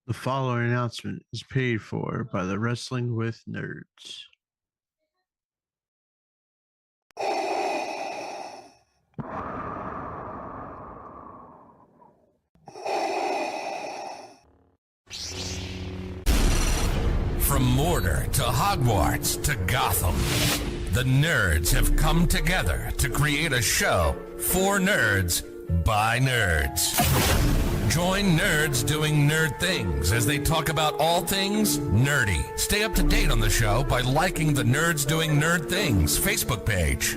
The following announcement is paid for by the Wrestling with Nerds. From Mordor to Hogwarts to Gotham, the nerds have come together to create a show for nerds by nerds. Join nerds doing nerd things as they talk about all things nerdy. Stay up to date on the show by liking the Nerds Doing Nerd Things Facebook page.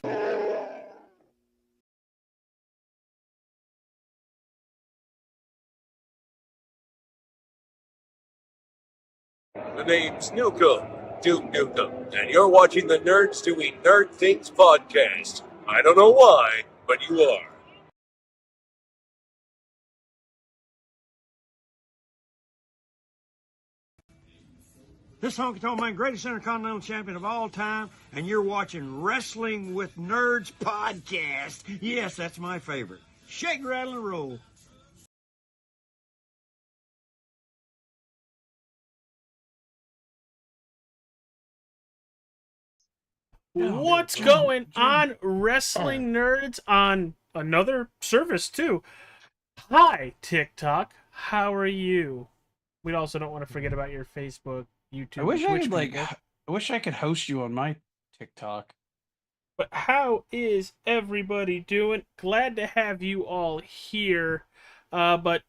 The name's Nukem, Duke Nukem, and you're watching the Nerds Doing Nerd Things podcast. I don't know why, but you are. This honky tonk man, greatest intercontinental champion of all time, and you're watching Wrestling with Nerds podcast. Yes, that's my favorite. Shake, rattle, and roll. What's going on, wrestling nerds, on another service too? Hi, TikTok. How are you? We also don't want to forget about your Facebook, YouTube. I wish I Twitch could people. I wish I could host you on my TikTok. But how is everybody doing? Glad to have you all here. But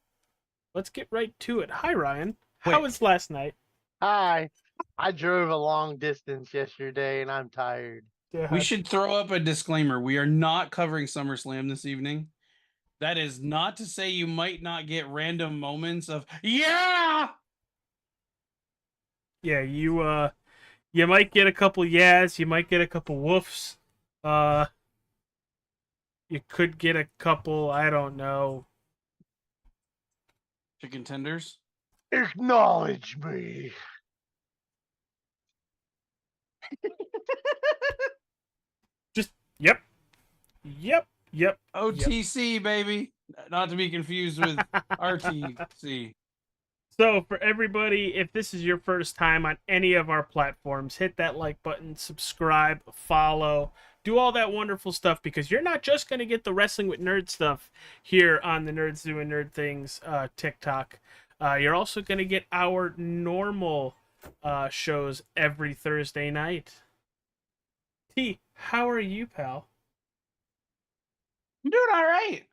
let's get right to it. Hi, Ryan. How Wait. was last night? Hi. I drove a long distance yesterday and I'm tired. We should throw up a disclaimer. We are not covering SummerSlam this evening. That is not to say you might not get random moments of yeah. Yeah, you might get a couple yeahs, you might get a couple woofs. You could get a couple, I don't know. Chicken tenders. Acknowledge me. Yep. OTC, baby. Not to be confused with RTC. So for everybody, if this is your first time on any of our platforms, hit that like button, subscribe, follow, do all that wonderful stuff, because you're not just going to get the Wrestling with Nerd stuff here on the Nerds Doing Nerd Things TikTok. You're also going to get our normal shows every Thursday night. T, how are you, pal? I'm doing all right.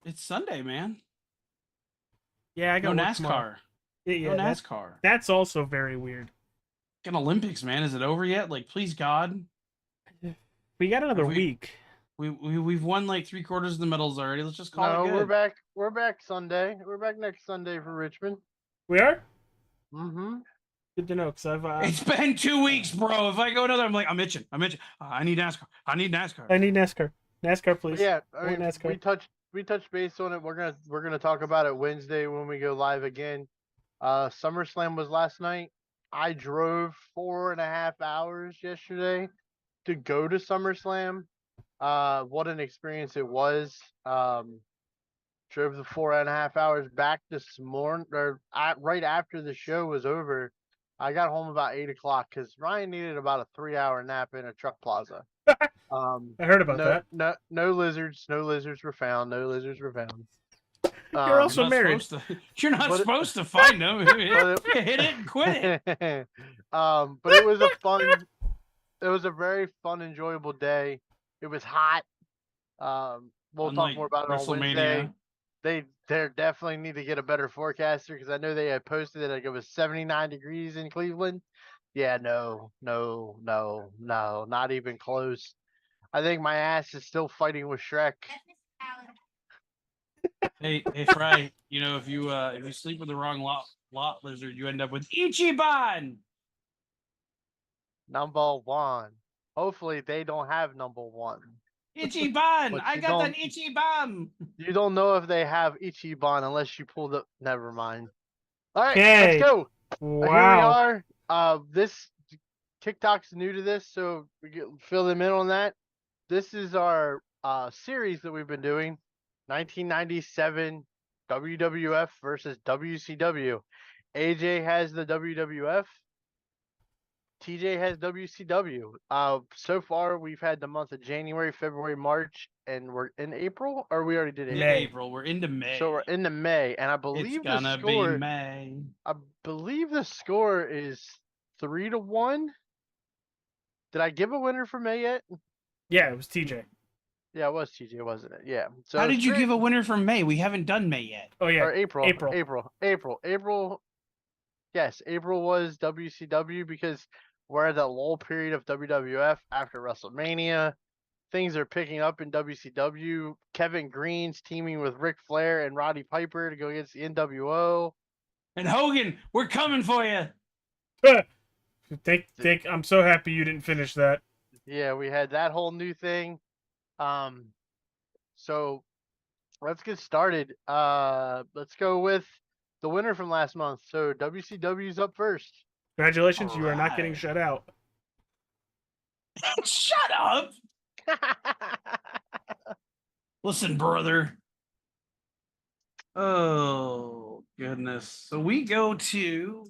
It's Sunday, man. Yeah, I got no work tomorrow. NASCAR. Yeah, no NASCAR. That's also very weird. An Olympics, man. Is it over yet? Like, please God. We got another week. We've won like 3/4 of the medals already. Let's just call it good. We're back. We're back Sunday. We're back next Sunday for Richmond. We are? Mm-hmm. Good to know, because I've It's been 2 weeks, bro. If I go another, I'm like, I'm itching. I need NASCAR. I need NASCAR. NASCAR, please. Yeah, I mean, NASCAR. we touched base on it. We're gonna talk about it Wednesday when we go live again. SummerSlam was last night. I drove 4.5 hours yesterday to go to SummerSlam. What an experience it was. Drove the 4.5 hours back this morning, right after the show was over. I got home about 8 o'clock because Ryan needed about a 3-hour nap in a truck plaza. I heard about that. No lizards. No lizards were found. You're also married. You're not supposed to find them. Hit it and quit it. But it was a very fun, enjoyable day. It was hot. We'll talk more about it on Wednesday. They definitely need to get a better forecaster, because I know they had posted that like it was 79 degrees in Cleveland. Yeah, no, not even close. I think my ass is still fighting with Shrek. Hey, Fry. You know, if you sleep with the wrong lot lizard, you end up with Ichiban. Number one. Hopefully they don't have number one. Ichiban! I got an Ichiban! You don't know if they have Ichiban unless you pull the... Never mind. All right, Okay. let's go. Wow. Here we are. This TikTok's new to this, so we fill them in on that. This is our series that we've been doing. 1997 WWF versus WCW. AJ has the WWF. TJ has WCW. So far we've had the month of January, February, March, and we're in April. Or we already did April. May. April. We're into May. So we're into May, and I it's believe the gonna be score. May. I believe the score is 3-1. Did I give a winner for May yet? Yeah, it was TJ. Yeah, it was TJ, wasn't it? Yeah. So How it's did you three- give a winner for May? We haven't done May yet. Oh yeah, or April? April. April. Yes, April was WCW because we're at that lull period of WWF after WrestleMania. Things are picking up in WCW. Kevin Green's teaming with Ric Flair and Roddy Piper to go against the NWO. And Hogan, we're coming for you. I'm so happy you didn't finish that. Yeah, we had that whole new thing. So let's get started. Let's go with the winner from last month. So WCW's up first. Congratulations, you are not getting Alright. shut out. Shut up. Listen, brother. Oh, goodness. So we go to.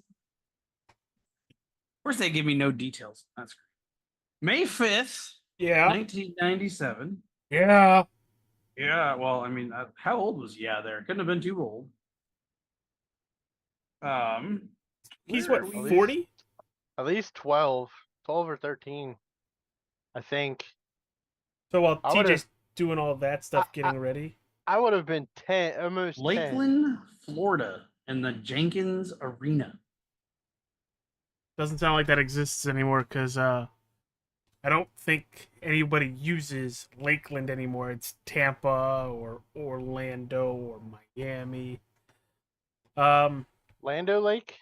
Of course, they give me no details. That's great. May 5th, Yeah. 1997. Yeah. Yeah, well, I mean, how old was there? Couldn't have been too old. He's where what, are we? 40? At least 12 or 13, I think. So while I would've- TJ's doing all that stuff, getting ready. I would have been 10, almost 10. Lakeland, Florida, in the Jenkins Arena. Doesn't sound like that exists anymore because I don't think anybody uses Lakeland anymore. It's Tampa or Orlando or Miami. Lando Lake?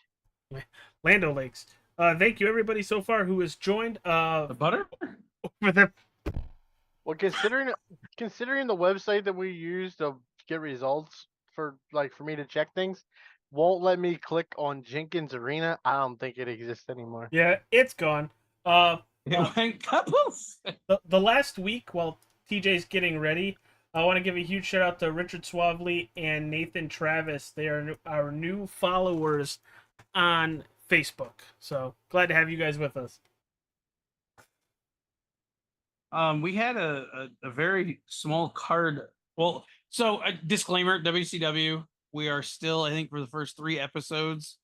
Lando Lakes. Thank you everybody so far who has joined. The butter? For the Well, considering the website that we use to get results for me to check things, won't let me click on Jenkins Arena. I don't think it exists anymore. yeah, it's gone. It went couples. The last week while TJ's getting ready, I want to give a huge shout out to Richard Suavely and Nathan Travis. They are our new followers on Facebook. So glad to have you guys with us. We had a very small card. Well, so a disclaimer, WCW, we are still, I think, for the first 3 episodes,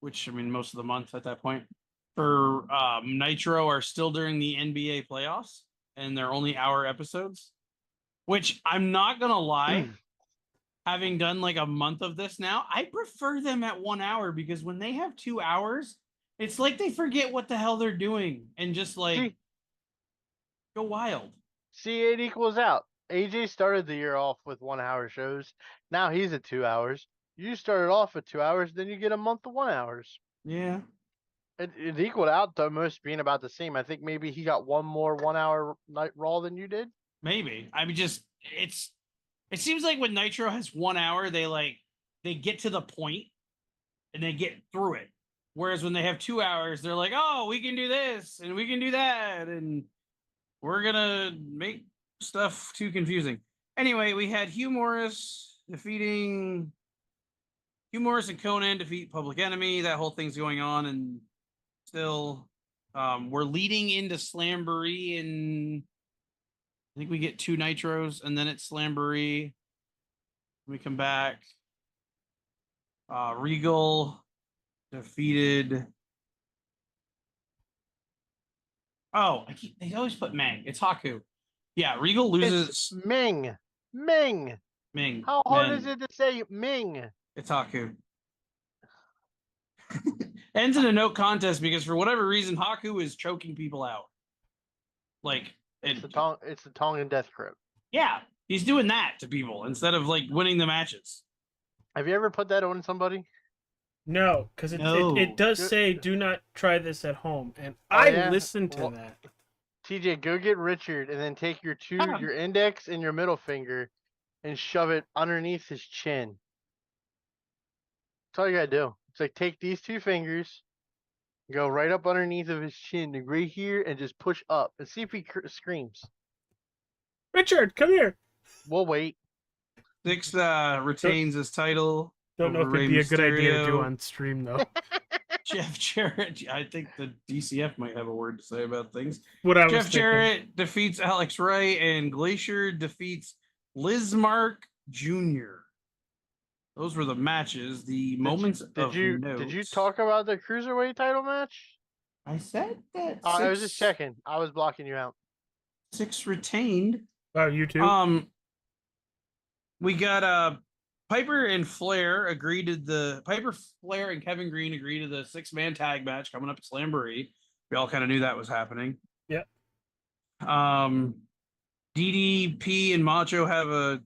which, I mean, most of the month at that point, for Nitro are still during the NBA playoffs, and they're only hour episodes, which I'm not going to lie, having done like a month of this now, I prefer them at 1 hour because when they have 2 hours, it's like they forget what the hell they're doing and just like go wild. See, it equals out. AJ started the year off with 1 hour shows. Now he's at 2 hours. You started off at 2 hours, then you get a month of 1 hours. Yeah. It equaled out to most being about the same. I think maybe he got one more 1 hour night Raw than you did. Maybe. I mean, just it seems like when Nitro has 1 hour, they get to the point and they get through it. Whereas when they have 2 hours, they're like, oh, we can do this and we can do that, and we're gonna make stuff too confusing. Anyway, we had Hugh Morris and Conan defeat Public Enemy. That whole thing's going on, and still, we're leading into Slamboree, and I think we get 2 Nitros, and then it's Slamboree. We come back. Regal defeated. Oh, they always put Meng. It's Haku. Yeah, Regal loses. It's Ming. Ming. How hard Meng. is it to say Ming? It's Haku. Ends in a no contest because for whatever reason, Haku is choking people out. Like It's the Tongan Death Grip. Yeah, he's doing that to people instead of like winning the matches. Have you ever put that on somebody? No, because it does say do not try this at home, and Oh, I yeah? listened to Well, that. TJ, go get Richard and then take your your index and your middle finger and shove it underneath his chin. That's all you gotta do. It's like take these 2 fingers, go right up underneath of his chin, like right here, and just push up and see if he screams. Richard, come here. We'll wait. Six retains his title. Don't know over if it'd Rey be a good idea to do Mysterio. on stream though. Jeff Jarrett. I think the DCF might have a word to say about things. What I was Jeff thinking. Jarrett defeats Alex Wright, and Glacier defeats Lizmark Jr. Those were the matches. The moments of Did you note. talk about the cruiserweight title match? I said that. I was just checking. I was blocking you out. 6 retained. Oh, you too. We got Piper and Flair agreed to the Piper, Flair, and Kevin Green agreed to the 6-man tag match coming up at Slamboree. We all kind of knew that was happening. Yep. DDP and Macho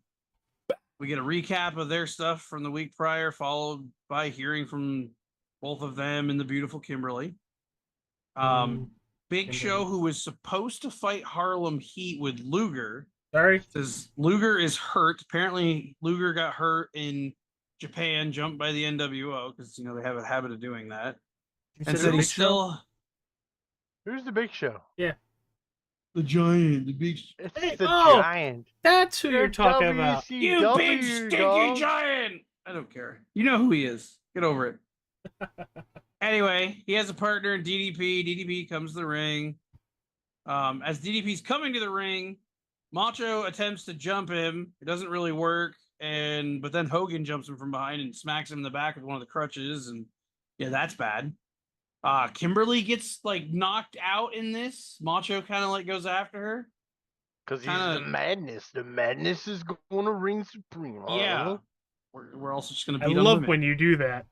we get a recap of their stuff from the week prior, followed by hearing from both of them and the beautiful Kimberly. Big Show, who was supposed to fight Harlem Heat with Luger, says Luger is hurt. Apparently, Luger got hurt in Japan, jumped by the NWO because they have a habit of doing that. And said he's still. Who's the Big Show? Yeah. The Giant, the big. It's the Giant. That's who you're talking about. You big stinky giant. I don't care. You know who he is. Get over it. Anyway, he has a partner in DDP. DDP comes to the ring. As DDP's coming to the ring, Macho attempts to jump him. It doesn't really work. But then Hogan jumps him from behind and smacks him in the back with one of the crutches. And yeah, that's bad. Kimberly gets knocked out in this. Macho kind of goes after her. Because he's the madness. The madness is going to reign supreme. Yeah. We're also just going to beat I love when you do that.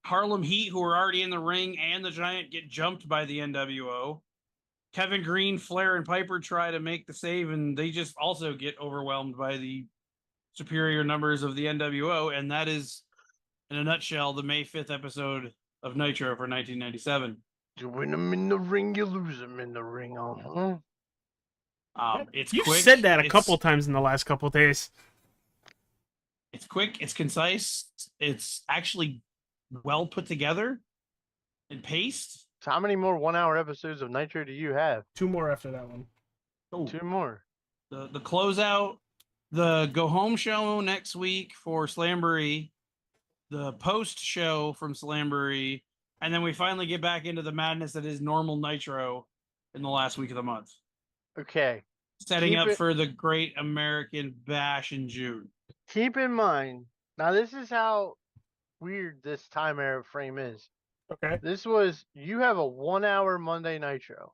Harlem Heat, who are already in the ring, and the Giant get jumped by the NWO. Kevin Green, Flair, and Piper try to make the save, and they just also get overwhelmed by the superior numbers of the NWO, and that is, in a nutshell, the May 5th episode of Nitro for 1997. You win them in the ring, you lose them in the ring. It's You've quick. said that a couple times in the last couple of days. It's quick. It's concise. It's actually well put together and paced. So how many more 1-hour episodes of Nitro do you have? 2 more after that one. Oh, 2 more. The closeout, the go home show next week for Slamboree, the post show from Slamboree, and then we finally get back into the madness that is normal Nitro in the last week of the month. Okay. Setting up for the Great American Bash in June. Keep in mind, now this is how weird this time era frame is. Okay. You have a 1-hour Monday Nitro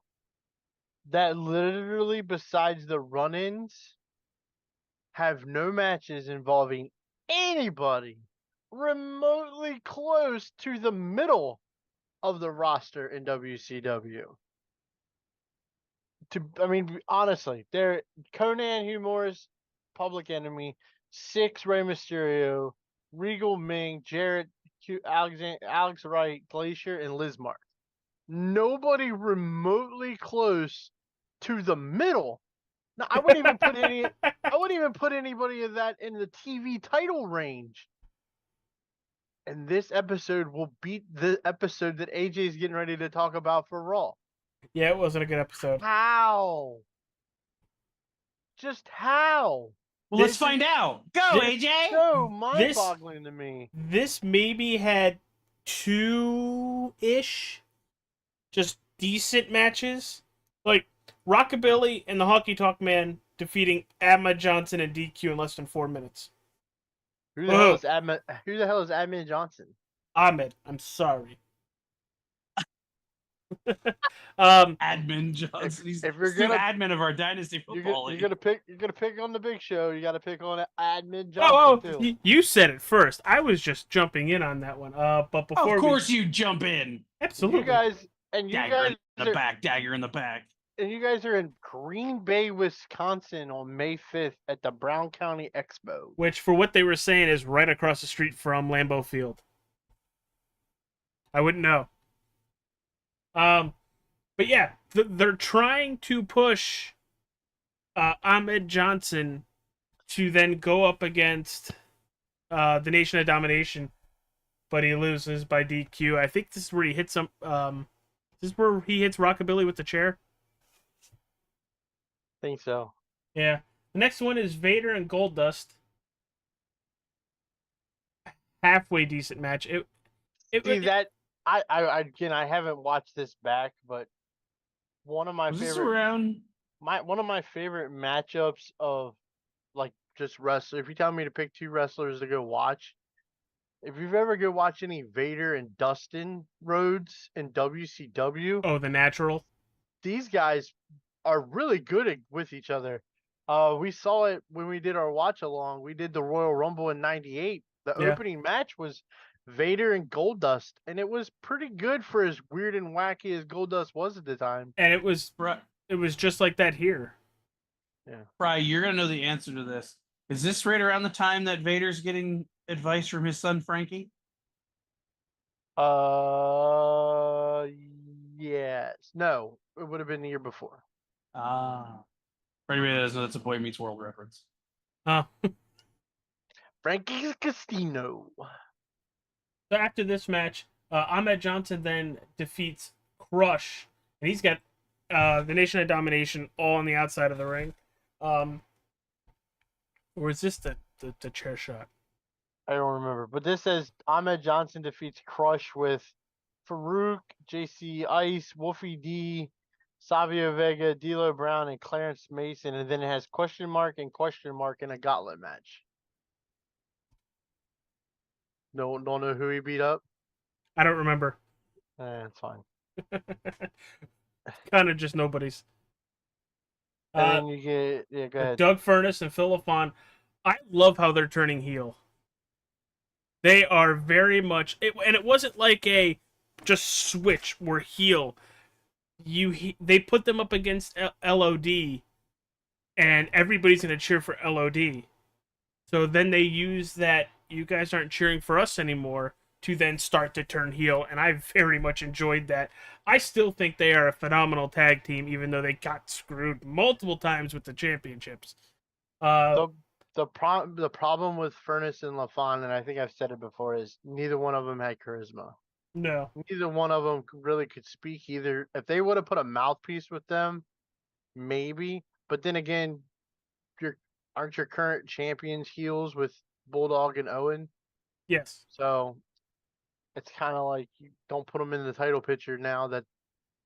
that literally, besides the run-ins, have no matches involving anybody remotely close to the middle of the roster in WCW. Honestly, Conan Hugh Morris, Public Enemy, 6 Rey Mysterio, Regal Ming, Jarrett, Alex Wright, Glacier, and Lizmark. Nobody remotely close to the middle. Now, I wouldn't even put anybody of that in the TV title range. And this episode will beat the episode that AJ is getting ready to talk about for Raw. Yeah, it wasn't a good episode. How? Just how? Well, let's find out. Go, AJ! So mind-boggling to me. This maybe had 2-ish just decent matches. Like Rockabilly and the Honky Tonk Man defeating Ahmed Johnson and DQ in less than 4 minutes. Who the hell is Admin Johnson? Ahmed, I'm sorry. Admin Johnson. He's if you're the gonna admin of our Dynasty Football League. You're gonna pick on the Big Show. You got to pick on Admin Johnson too. You said it first. I was just jumping in on that one. But before, of course, you jump in. Absolutely, dagger in the back. And you guys are in Green Bay, Wisconsin, on May 5th at the Brown County Expo, which, for what they were saying, is right across the street from Lambeau Field. I wouldn't know. But yeah, they're trying to push Ahmed Johnson to then go up against the Nation of Domination, but he loses by DQ. I think this is where he hits this is where he hits Rockabilly with the chair. I think so. Yeah, The next one is Vader and Goldust. Halfway decent match. See that again, I haven't watched this back, but one of my Was this favorite around? one of my favorite matchups of like just wrestler. If you tell me to pick two wrestlers to go watch, if you've ever go watch any Vader and Dustin Rhodes in WCW, Oh, the natural. these guys are really good with each other. We saw it when we did our watch along. We did the Royal Rumble in '98. The Yeah. opening match was Vader and Goldust, and it was pretty good for as weird and wacky as Goldust was at the time. And it was just like that here. Fry, you're gonna know the answer to this. Is this right around the time that Vader's getting advice from his son Frankie? Yes. No, it would have been the year before. Ah. For anybody that doesn't know, that's a Boy Meets World reference. Frankie's Casino. So after this match, Ahmed Johnson then defeats Crush, and he's got the Nation of Domination all on the outside of the ring. Or is this the chair shot? I don't remember, but this says Ahmed Johnson defeats Crush with Farouk, JC Ice, Wolfie D, Savio Vega, D'Lo Brown, and Clarence Mason, and then it has question mark in a gauntlet match. No, don't know who he beat up. I don't remember. It's fine. Kind of just nobody's. And then you get go ahead. Doug Furnace and Phil LaFon. I love how they're turning heel. They are very much, and it wasn't like a just switch or heel. They put them up against LOD, and everybody's gonna cheer for LOD. So then they use that you guys aren't cheering for us anymore to then start to turn heel, and I very much enjoyed that. I still think they are a phenomenal tag team, even though they got screwed multiple times with the championships. The problem with Furnace and LaFon, and I think I've said it before, is neither one of them had charisma. No. Neither one of them really could speak either. If they would have put a mouthpiece with them, maybe. But then again, aren't your current champions heels with Bulldog and Owen? Yes. So it's kind of like you don't put them in the title picture now that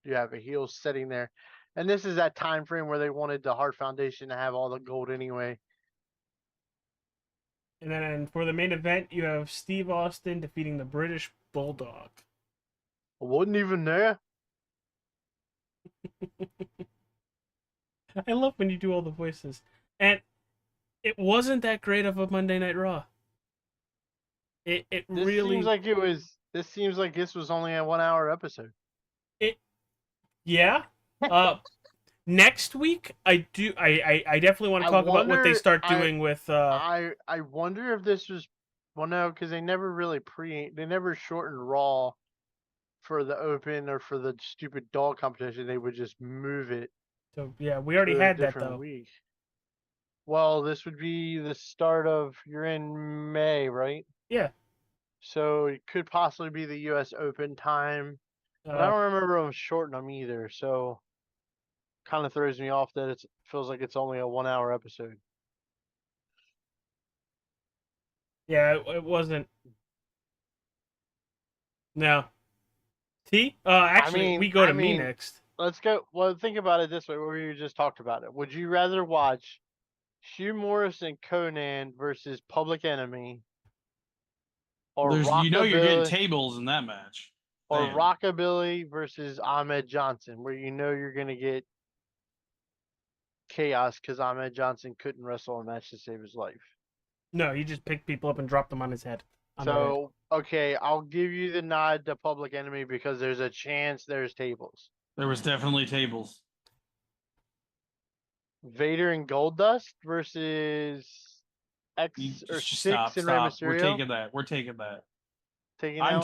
you have a heel sitting there. And this is that time frame where they wanted the Hart Foundation to have all the gold anyway. And then for the main event, you have Steve Austin defeating the British Bulldog. I wasn't even there. I love when you do all the voices. And it wasn't that great of a Monday Night Raw. It really seems like this seems like this was only a 1 hour episode. Yeah. Next week, I definitely want to talk about what they start doing with. I wonder if this was, well, no, because they never really they never shortened Raw for the Open or for the stupid dog competition. They would just move it. So yeah, we already had that though. Week. Well, this would be the start of, you're in May, right? Yeah. So it could possibly be the U.S. Open time. But I don't remember them shorting them either. So kind of throws me off that it feels like it's only a 1 hour episode. Yeah, it wasn't. No. T? Actually, we go to me next. Let's go. Well, think about it this way. Where we just talked about it. Would you rather watch Hugh Morris and Conan versus Public Enemy, or you're getting tables in that match, or Rockabilly versus Ahmed Johnson, where you're gonna get chaos because Ahmed Johnson couldn't wrestle a match to save his life? No, he just picked people up and dropped them on his head. So, okay, I'll give you the nod to Public Enemy because there's a chance there's tables. There was definitely tables. Vader and Goldust versus X or Six and Rey Mysterio. We're taking that. I'm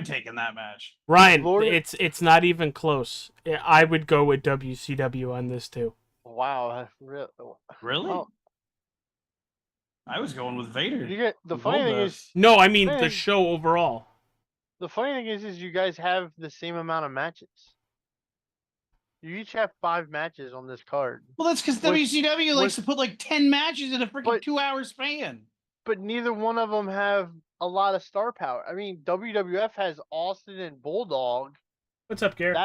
taking that match. Ryan, it's not even close. I would go with WCW on this too. Wow, really? Oh. I was going with Vader. The funny thing is, no, I mean the show overall. The funny thing is you guys have the same amount of matches. You each have 5 matches on this card, Well, that's because Which- WCW likes which- to put like 10 matches in a freaking but- 2-hour span. but neither one of them have a lot of star power. I mean, WWF has Austin and Bulldog. What's up, Garrett?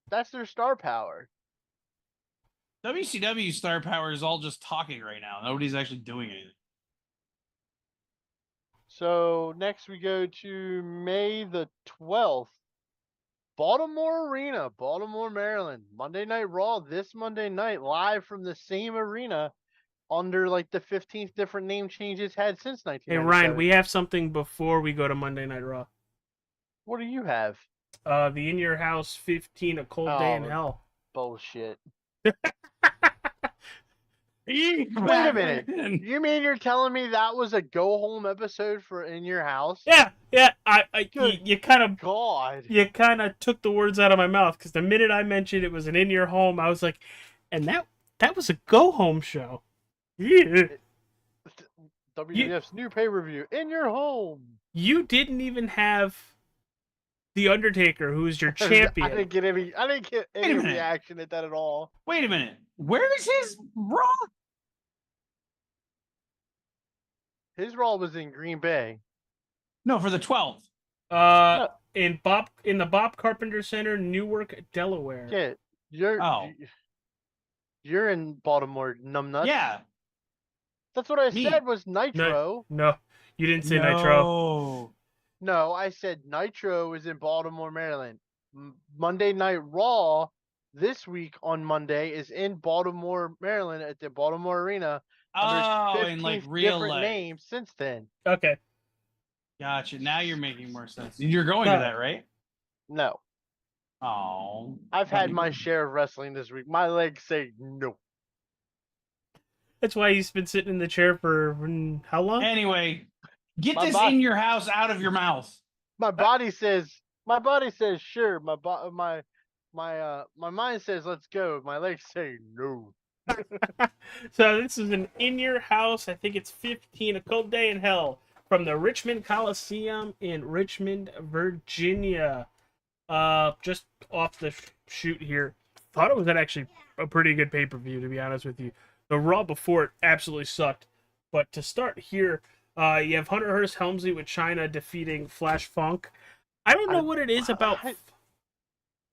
That's their star power. WCW star power is all just talking right now. Nobody's actually doing anything. So next we go to May the 12th. Baltimore Arena, Baltimore, Maryland. Monday Night Raw this Monday night, live from the same arena under like the 15th different name changes had since Hey 1997. Ryan, we have something before we go to Monday Night Raw. What do you have? The In Your House 15, A Cold Day in Oh. Hell. Bullshit. Wait Wait a minute. You mean you're telling me that was a go home episode for In Your House? Yeah. Good You kind of God. took the words out of my mouth because the minute I mentioned it was an In Your Home, I was like, and that was a go home show. Yeah. WWF's new pay-per-view, In Your Home. You didn't even have The Undertaker, who is your champion. I didn't get any Wait a minute. reaction at that at all. Wait a minute. Where is his Raw? His Raw was in Green Bay. No, for the 12th. In the Bob Carpenter Center, Newark, Delaware. Yeah, Oh. you're in Baltimore, numbnuts. Yeah. That's what I Me. said was Nitro. No, you didn't say Nitro. No. No, I said Nitro is in Baltimore, Maryland. Monday Night Raw this week on Monday is in Baltimore, Maryland at the Baltimore Arena. Oh, There's in like 15 real different life. names since then. Okay. Gotcha. Now you're making more sense. You're going No. to that, right? No, Oh. I've had my share of wrestling this week. My legs say no. That's why he's been sitting in the chair for how long? Anyway, get My this body- in your house out of your mouth. My body says sure. My mind says let's go. My legs say no. So this is an In Your House. I think it's 15, A Cold Day in Hell, from the Richmond Coliseum in Richmond, Virginia. Just off the shoot here. Thought it was actually a pretty good pay-per-view, to be honest with you. The Raw before it absolutely sucked. But to start here, you have Hunter Hearst Helmsley with Chyna defeating Flash Funk. I don't know what it is about.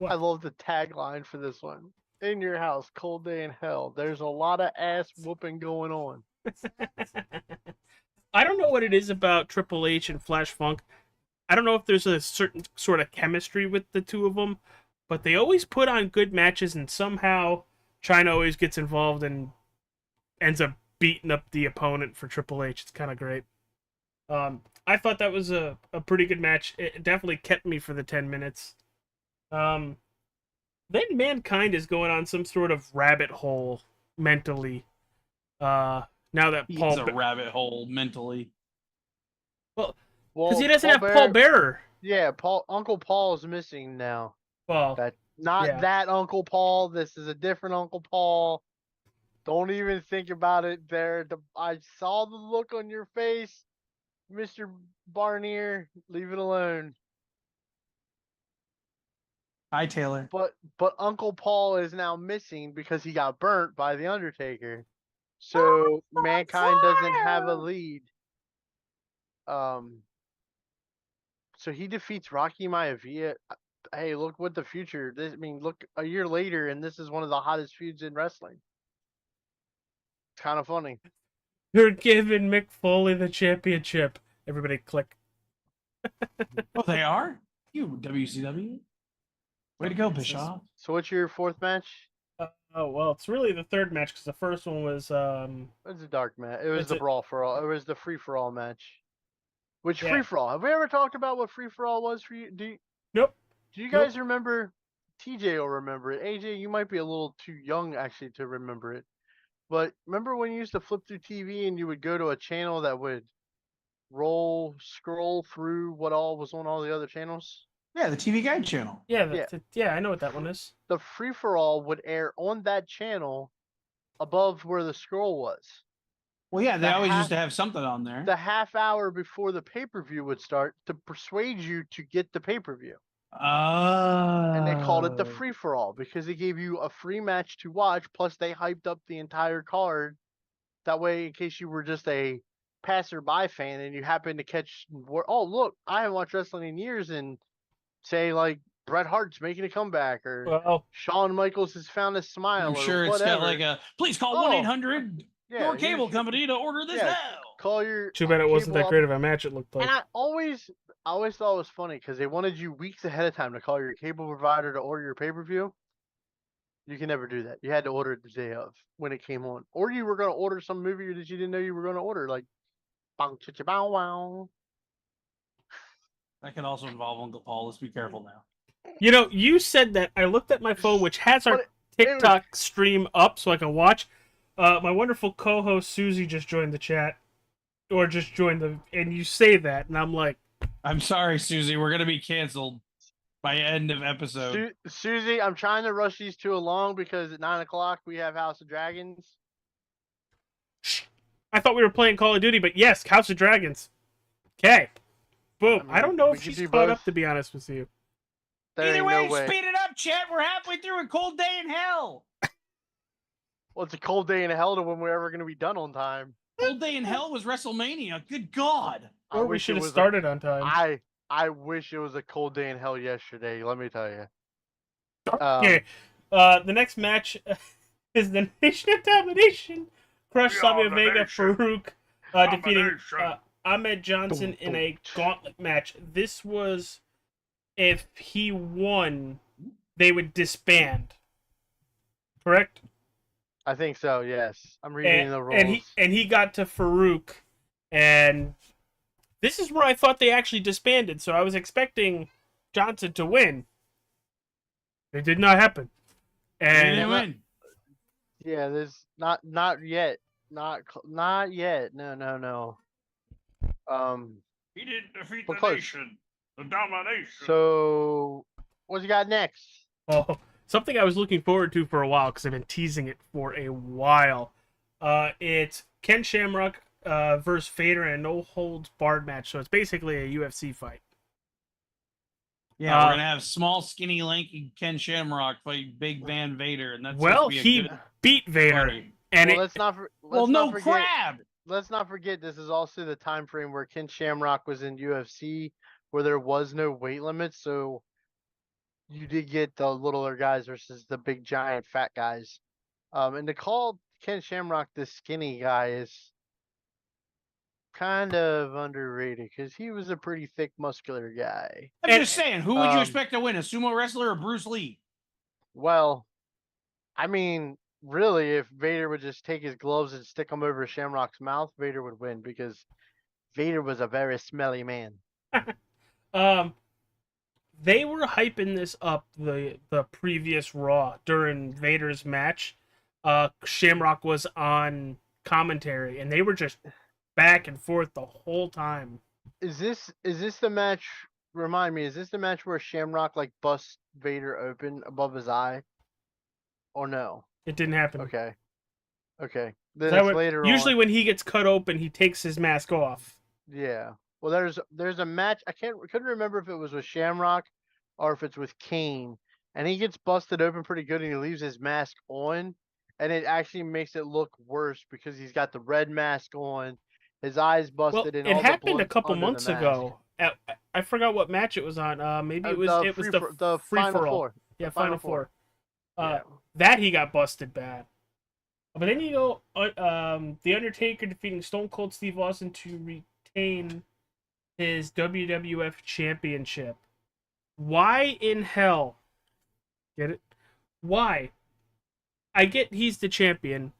I love the tagline for this one. In Your House, Cold Day in Hell. There's a lot of ass whooping going on. I don't know what it is about Triple H and Flash Funk. I don't know if there's a certain sort of chemistry with the two of them, but they always put on good matches, and somehow Chyna always gets involved and ends up beating up the opponent for Triple H. It's kind of great. I thought that was a pretty good match. It definitely kept me for the 10 minutes. Then Mankind is going on some sort of rabbit hole mentally. Now that He's Paul, a rabbit hole mentally. Well, because he doesn't have Paul Bearer. Yeah, Uncle Paul's missing now. Well, Not that Uncle Paul. This is a different Uncle Paul. Don't even think about it there. I saw the look on your face, Mr. Barnier. Leave it alone. Hi, Taylor. But Uncle Paul is now missing because he got burnt by the Undertaker. So Mankind doesn't have a lead. So he defeats Rocky Maivia. Hey, look what the future. Look a year later, and this is one of the hottest feuds in wrestling. It's kind of funny. you're giving Mick Foley the championship. Everybody click. Oh, they are? You, WCW? Way to go, Bischoff. So what's your fourth match? Oh, well, it's really the third match because the first one was... It's a dark match. It was It's the a- brawl for all. It was the free for all match. Which Yeah. free for all? Have we ever talked about what free for all was for you? Nope. Do you guys remember? TJ will remember it. AJ, you might be a little too young actually to remember it. But remember when you used to flip through TV and you would go to a channel that would scroll through what all was on all the other channels? Yeah, the TV Guide channel. Yeah, I know what that one is. The free for all would air on that channel above where the scroll was. Well, yeah, they The always half- used to have something on there. The half hour before the pay-per-view would start to persuade you to get the pay-per-view. And they called it the Oh. free for all because they gave you a free match to watch, plus they hyped up the entire card. That way, in case you were just a passerby fan and you happened to catch, oh look, I haven't watched wrestling in years, and say like Bret Hart's making a comeback or Well, Shawn Michaels has found a smile I'm or sure it's got whatever. like a please call Oh, 1-800 yeah, your here's cable your- company to order this yeah, now. Call your too bad it wasn't cable that up. great of a match. It looked like. And I always thought it was funny because they wanted you weeks ahead of time to call your cable provider to order your pay per view. You can never do that. You had to order it the day of when it came on, or you were going to order some movie that you didn't know you were going to order, like bang cha cha bow wow. That can also involve Uncle Paul. Let's be careful now. You know, you said that. I looked at my phone, which has our But TikTok stream up so I can watch. My wonderful co-host Susie just joined the chat, or just joined and you say that, and I'm like, I'm sorry, Susie. We're gonna be canceled by end of episode. Susie, I'm trying to rush these two along because at 9:00 we have House of Dragons. shh. I thought we were playing Call of Duty, but yes, House of Dragons. Okay, boom. I mean, don't know we if could she's do caught both. up, to be honest with you. There Either ain't way, no way. speed it up, chat. We're halfway through a cold day in hell. Well, it's a cold day in hell to when we're ever going to be done on time. Cold day in hell was WrestleMania. Good God. I Or we wish should it have was started on time. I wish it was a cold day in hell yesterday. Let me tell you. Okay, the next match is the Nation of Domination. Crush We are Savio the Vega, nation. Farouk defeating Domination. Ahmed Johnson in a gauntlet match. This was, if he won, they would disband. Correct? I think so. Yes, I'm reading the rules. And he got to Farouk, and this is where I thought they actually disbanded. So I was expecting Johnson to win. It did not happen. He And didn't win. Yeah, there's not yet, not yet. No. He didn't defeat We're the close. nation. The domination. So what you got next? oh, something I was looking forward to for a while because I've been teasing it for a while. It's Ken Shamrock versus Vader in a no holds barred match. So it's basically a UFC fight. Yeah, we're gonna have small, skinny, lanky Ken Shamrock fight Big Van Vader, and that's Well, supposed to be he a good beat Vader, party. and Well, it, let's not. Well, no crab. Let's not forget this is also the time frame where Ken Shamrock was in UFC, where there was no weight limit, so you did get the littler guys versus the big giant fat guys. And to call Ken Shamrock the skinny guy is kind of underrated because he was a pretty thick, muscular guy. I'm And- just saying, who would you um, expect to win, a sumo wrestler or Bruce Lee? Well, I mean, really, if Vader would just take his gloves and stick them over Shamrock's mouth, Vader would win because Vader was a very smelly man. they were hyping this up the previous Raw during Vader's match. Shamrock was on commentary, and they were just back and forth the whole time. Is this the match? Remind me, is this the match where Shamrock like busts Vader open above his eye? Or no? It didn't happen. Okay. Then That it's would- later usually on. when he gets cut open, he takes his mask off. Yeah. Well, there's a match. Couldn't remember if it was with Shamrock or if it's with Kane, and he gets busted open pretty good, and he leaves his mask on, and it actually makes it look worse because he's got the red mask on, his eyes busted, Well, and it all the happened a blood's couple under the months mask. ago. I forgot what match it was on. Maybe it was the free Final for all. Four. Yeah, the Final Final Four. Yeah. That he got busted bad. But then you go, The Undertaker defeating Stone Cold Steve Austin to retain his WWF Championship. Why in hell? Get it? Why? I get he's the champion.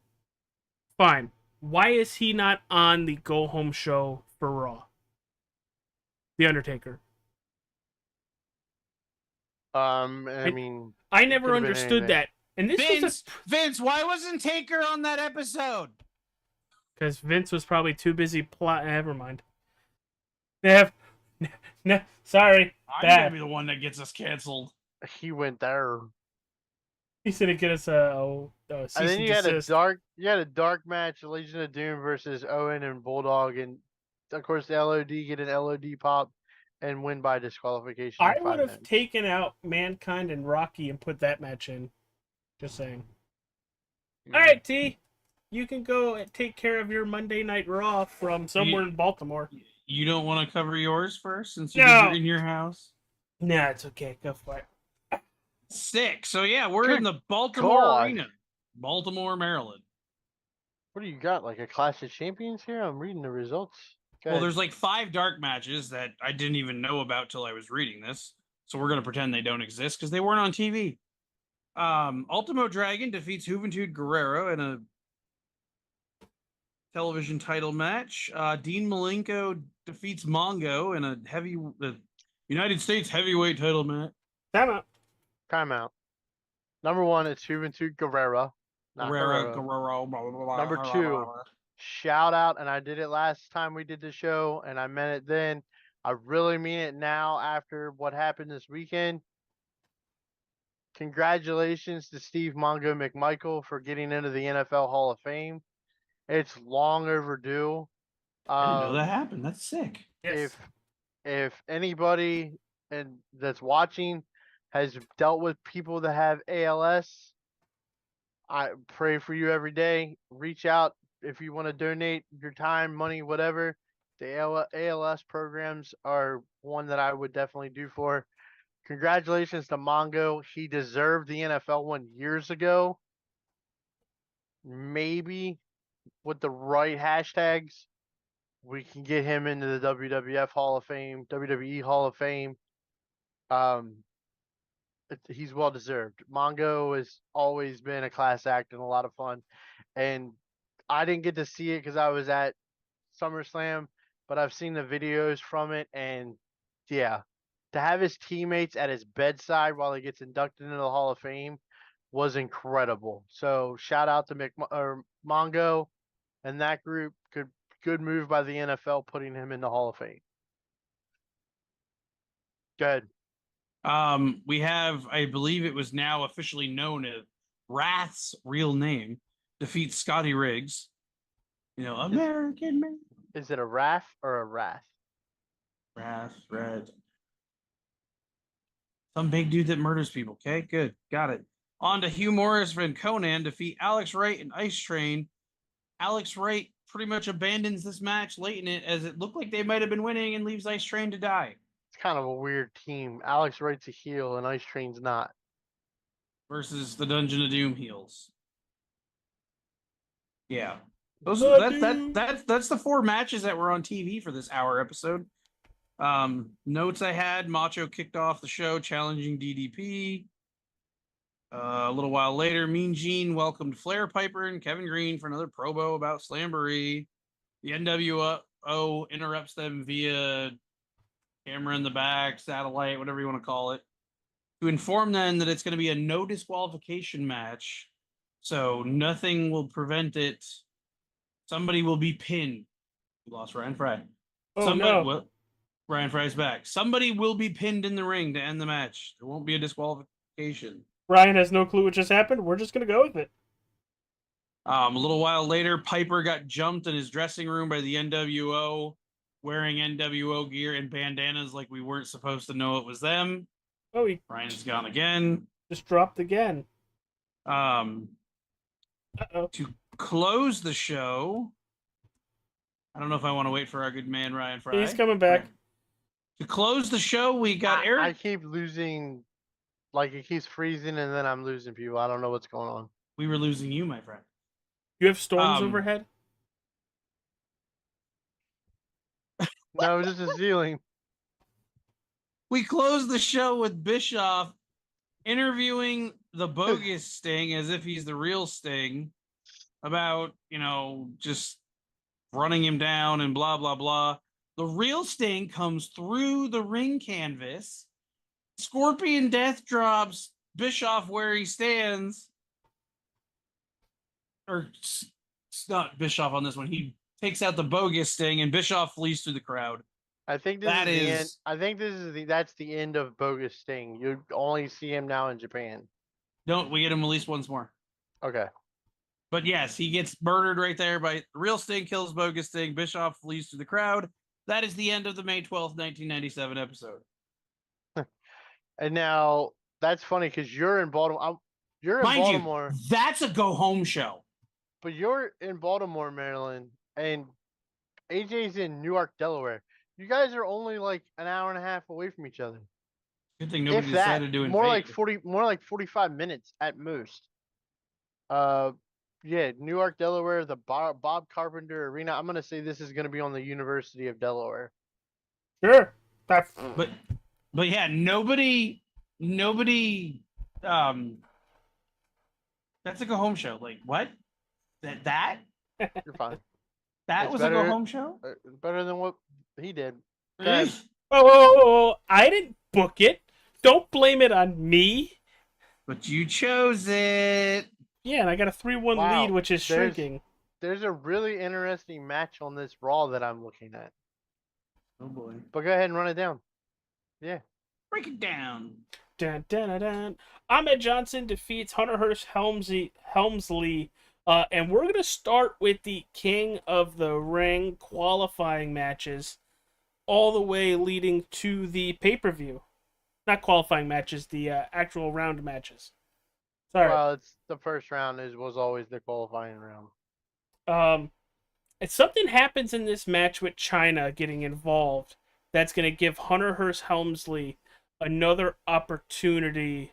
Fine. Why is he not on the Go Home show for Raw? The Undertaker. I I- mean, I never could've been understood anything. that. And this was Vince, why wasn't Taker on that episode? because Vince was probably too busy plotting. Never mind. No, sorry. I'm Bad. gonna be the one that gets us canceled. he went there. He's gonna get us a cease And then and you had desist. a dark match, Legion of Doom versus Owen and Bulldog, and of course the LOD get an LOD pop, and win by disqualification I in would 5 have minutes. taken out Mankind and Rocky and put that match in. Just saying. All right, T. You can go and take care of your Monday Night Raw from somewhere in Baltimore. You don't want to cover yours first since No. you're in your house? Nah, it's okay. Go for it. Sick. So yeah, we're in Good the Baltimore God. Arena, Baltimore, Maryland. What do you got? Like a Clash of Champions here? I'm reading the results. Go Well, ahead. there's like 5 dark matches that I didn't even know about till I was reading this. So we're gonna pretend they don't exist because they weren't on TV. Ultimo Dragon defeats Juventud Guerrero in a television title match. Dean Malenko defeats Mongo in a United States heavyweight title match. Time out. Timeout. Number 1, it's Juventud Guerrera. Not Guerrero. Guerrero. Blah, blah, blah, Number blah, 2, blah, blah. shout out, and I did it last time we did the show, and I meant it then. I really mean it now after what happened this weekend. Congratulations to Steve Mongo McMichael for getting into the NFL Hall of Fame. It's long overdue. I didn't know that happened. That's sick. Yes. If anybody that's watching has dealt with people that have ALS, I pray for you every day. Reach out if you want to donate your time, money, whatever. The ALS programs are one that I would definitely do for. Congratulations to Mongo. He deserved the NFL one years ago. Maybe with the right hashtags, we can get him into the WWF Hall of Fame, WWE Hall of Fame. He's well deserved. Mongo has always been a class act and a lot of fun. And I didn't get to see it because I was at SummerSlam, but I've seen the videos from it. And yeah, to have his teammates at his bedside while he gets inducted into the Hall of Fame was incredible. So shout out to Mongo and that group. Good move by the NFL putting him in the Hall of Fame. Good. We have, I believe it was now officially known as Wrath's real name, defeats Scotty Riggs. American man. Is it a Wrath or a Wrath? Wrath, Red. Some big dude that murders people. Okay, good. Got it. On to Hugh Morris and Conan defeat Alex Wright and Ice Train. Alex Wright pretty much abandons this match late in it as it looked like they might have been winning and leaves Ice Train to die. It's kind of a weird team. Alex Wright's a heel and Ice Train's not. Versus the Dungeon of Doom heels. Yeah. That's the 4 matches that were on TV for this hour episode. Notes I had: Macho kicked off the show challenging DDP. A little while later, Mean Gene welcomed Flair, Piper, and Kevin Green for another promo about Slamboree. The NWO interrupts them via camera in the back, satellite, whatever you want to call it, to inform them that it's going to be a no disqualification match. So nothing will prevent it. Somebody will be pinned. We lost Ryan Fry. Ryan Fry's back. Somebody will be pinned in the ring to end the match. There won't be a disqualification. Ryan has no clue what just happened. We're just going to go with it. A little while later, Piper got jumped in his dressing room by the NWO, wearing NWO gear and bandanas like we weren't supposed to know it was them. Oh, he Ryan's gone again. just dropped again. To close the show, I don't know if I want to wait for our good man Ryan Fry. He's coming back. To close the show, we got Eric. I keep losing, like it keeps freezing and then I'm losing people. I don't know what's going on. We were losing you, my friend. You have storms overhead? No, just a ceiling. We closed the show with Bischoff interviewing the bogus Sting as if he's the real Sting about, just running him down and blah, blah, blah. The real Sting comes through the ring canvas. Scorpion Death drops Bischoff where he stands. Or it's not Bischoff on this one. He takes out the bogus Sting and Bischoff flees through the crowd. I think this is the end. I think that's the end of bogus Sting. You only see him now in Japan. Don't we get him at least once more? Okay. But yes, he gets murdered right there by real Sting kills bogus Sting. Bischoff flees through the crowd. That is the end of the May 12th, 1997 episode. And now that's funny because you're in Baltimore. You're in Mind Baltimore, you, that's a go home show. but you're in Baltimore, Maryland, and AJ's in Newark, Delaware. You guys are only like an hour and a half away from each other. Good thing nobody If that, decided to invade. more like 45 minutes at most. Yeah, Newark, Delaware, the Bob Carpenter Arena. I'm gonna say this is gonna be on the University of Delaware. Sure. That's But yeah, nobody that's a go home show. Like what? That You're fine. that It's was better- a go home show? It's better than what he did. Really? oh, I didn't book it. Don't blame it on me. But you chose it. Yeah, and I got a 3-1 Wow, lead, which is there's- shrinking. There's a really interesting match on this Raw that I'm looking at. Oh boy. But go ahead and run it down. Yeah. Break it down. Dun, dun, dun, dun. Ahmed Johnson defeats Hunter Hearst Helmsley. And we're going to start with the King of the Ring qualifying matches all the way leading to the pay-per-view. Not qualifying matches, the actual round matches. Sorry. Well, it's the first round was always the qualifying round. If something happens in this match with China getting involved, that's going to give Hunter Hearst Helmsley another opportunity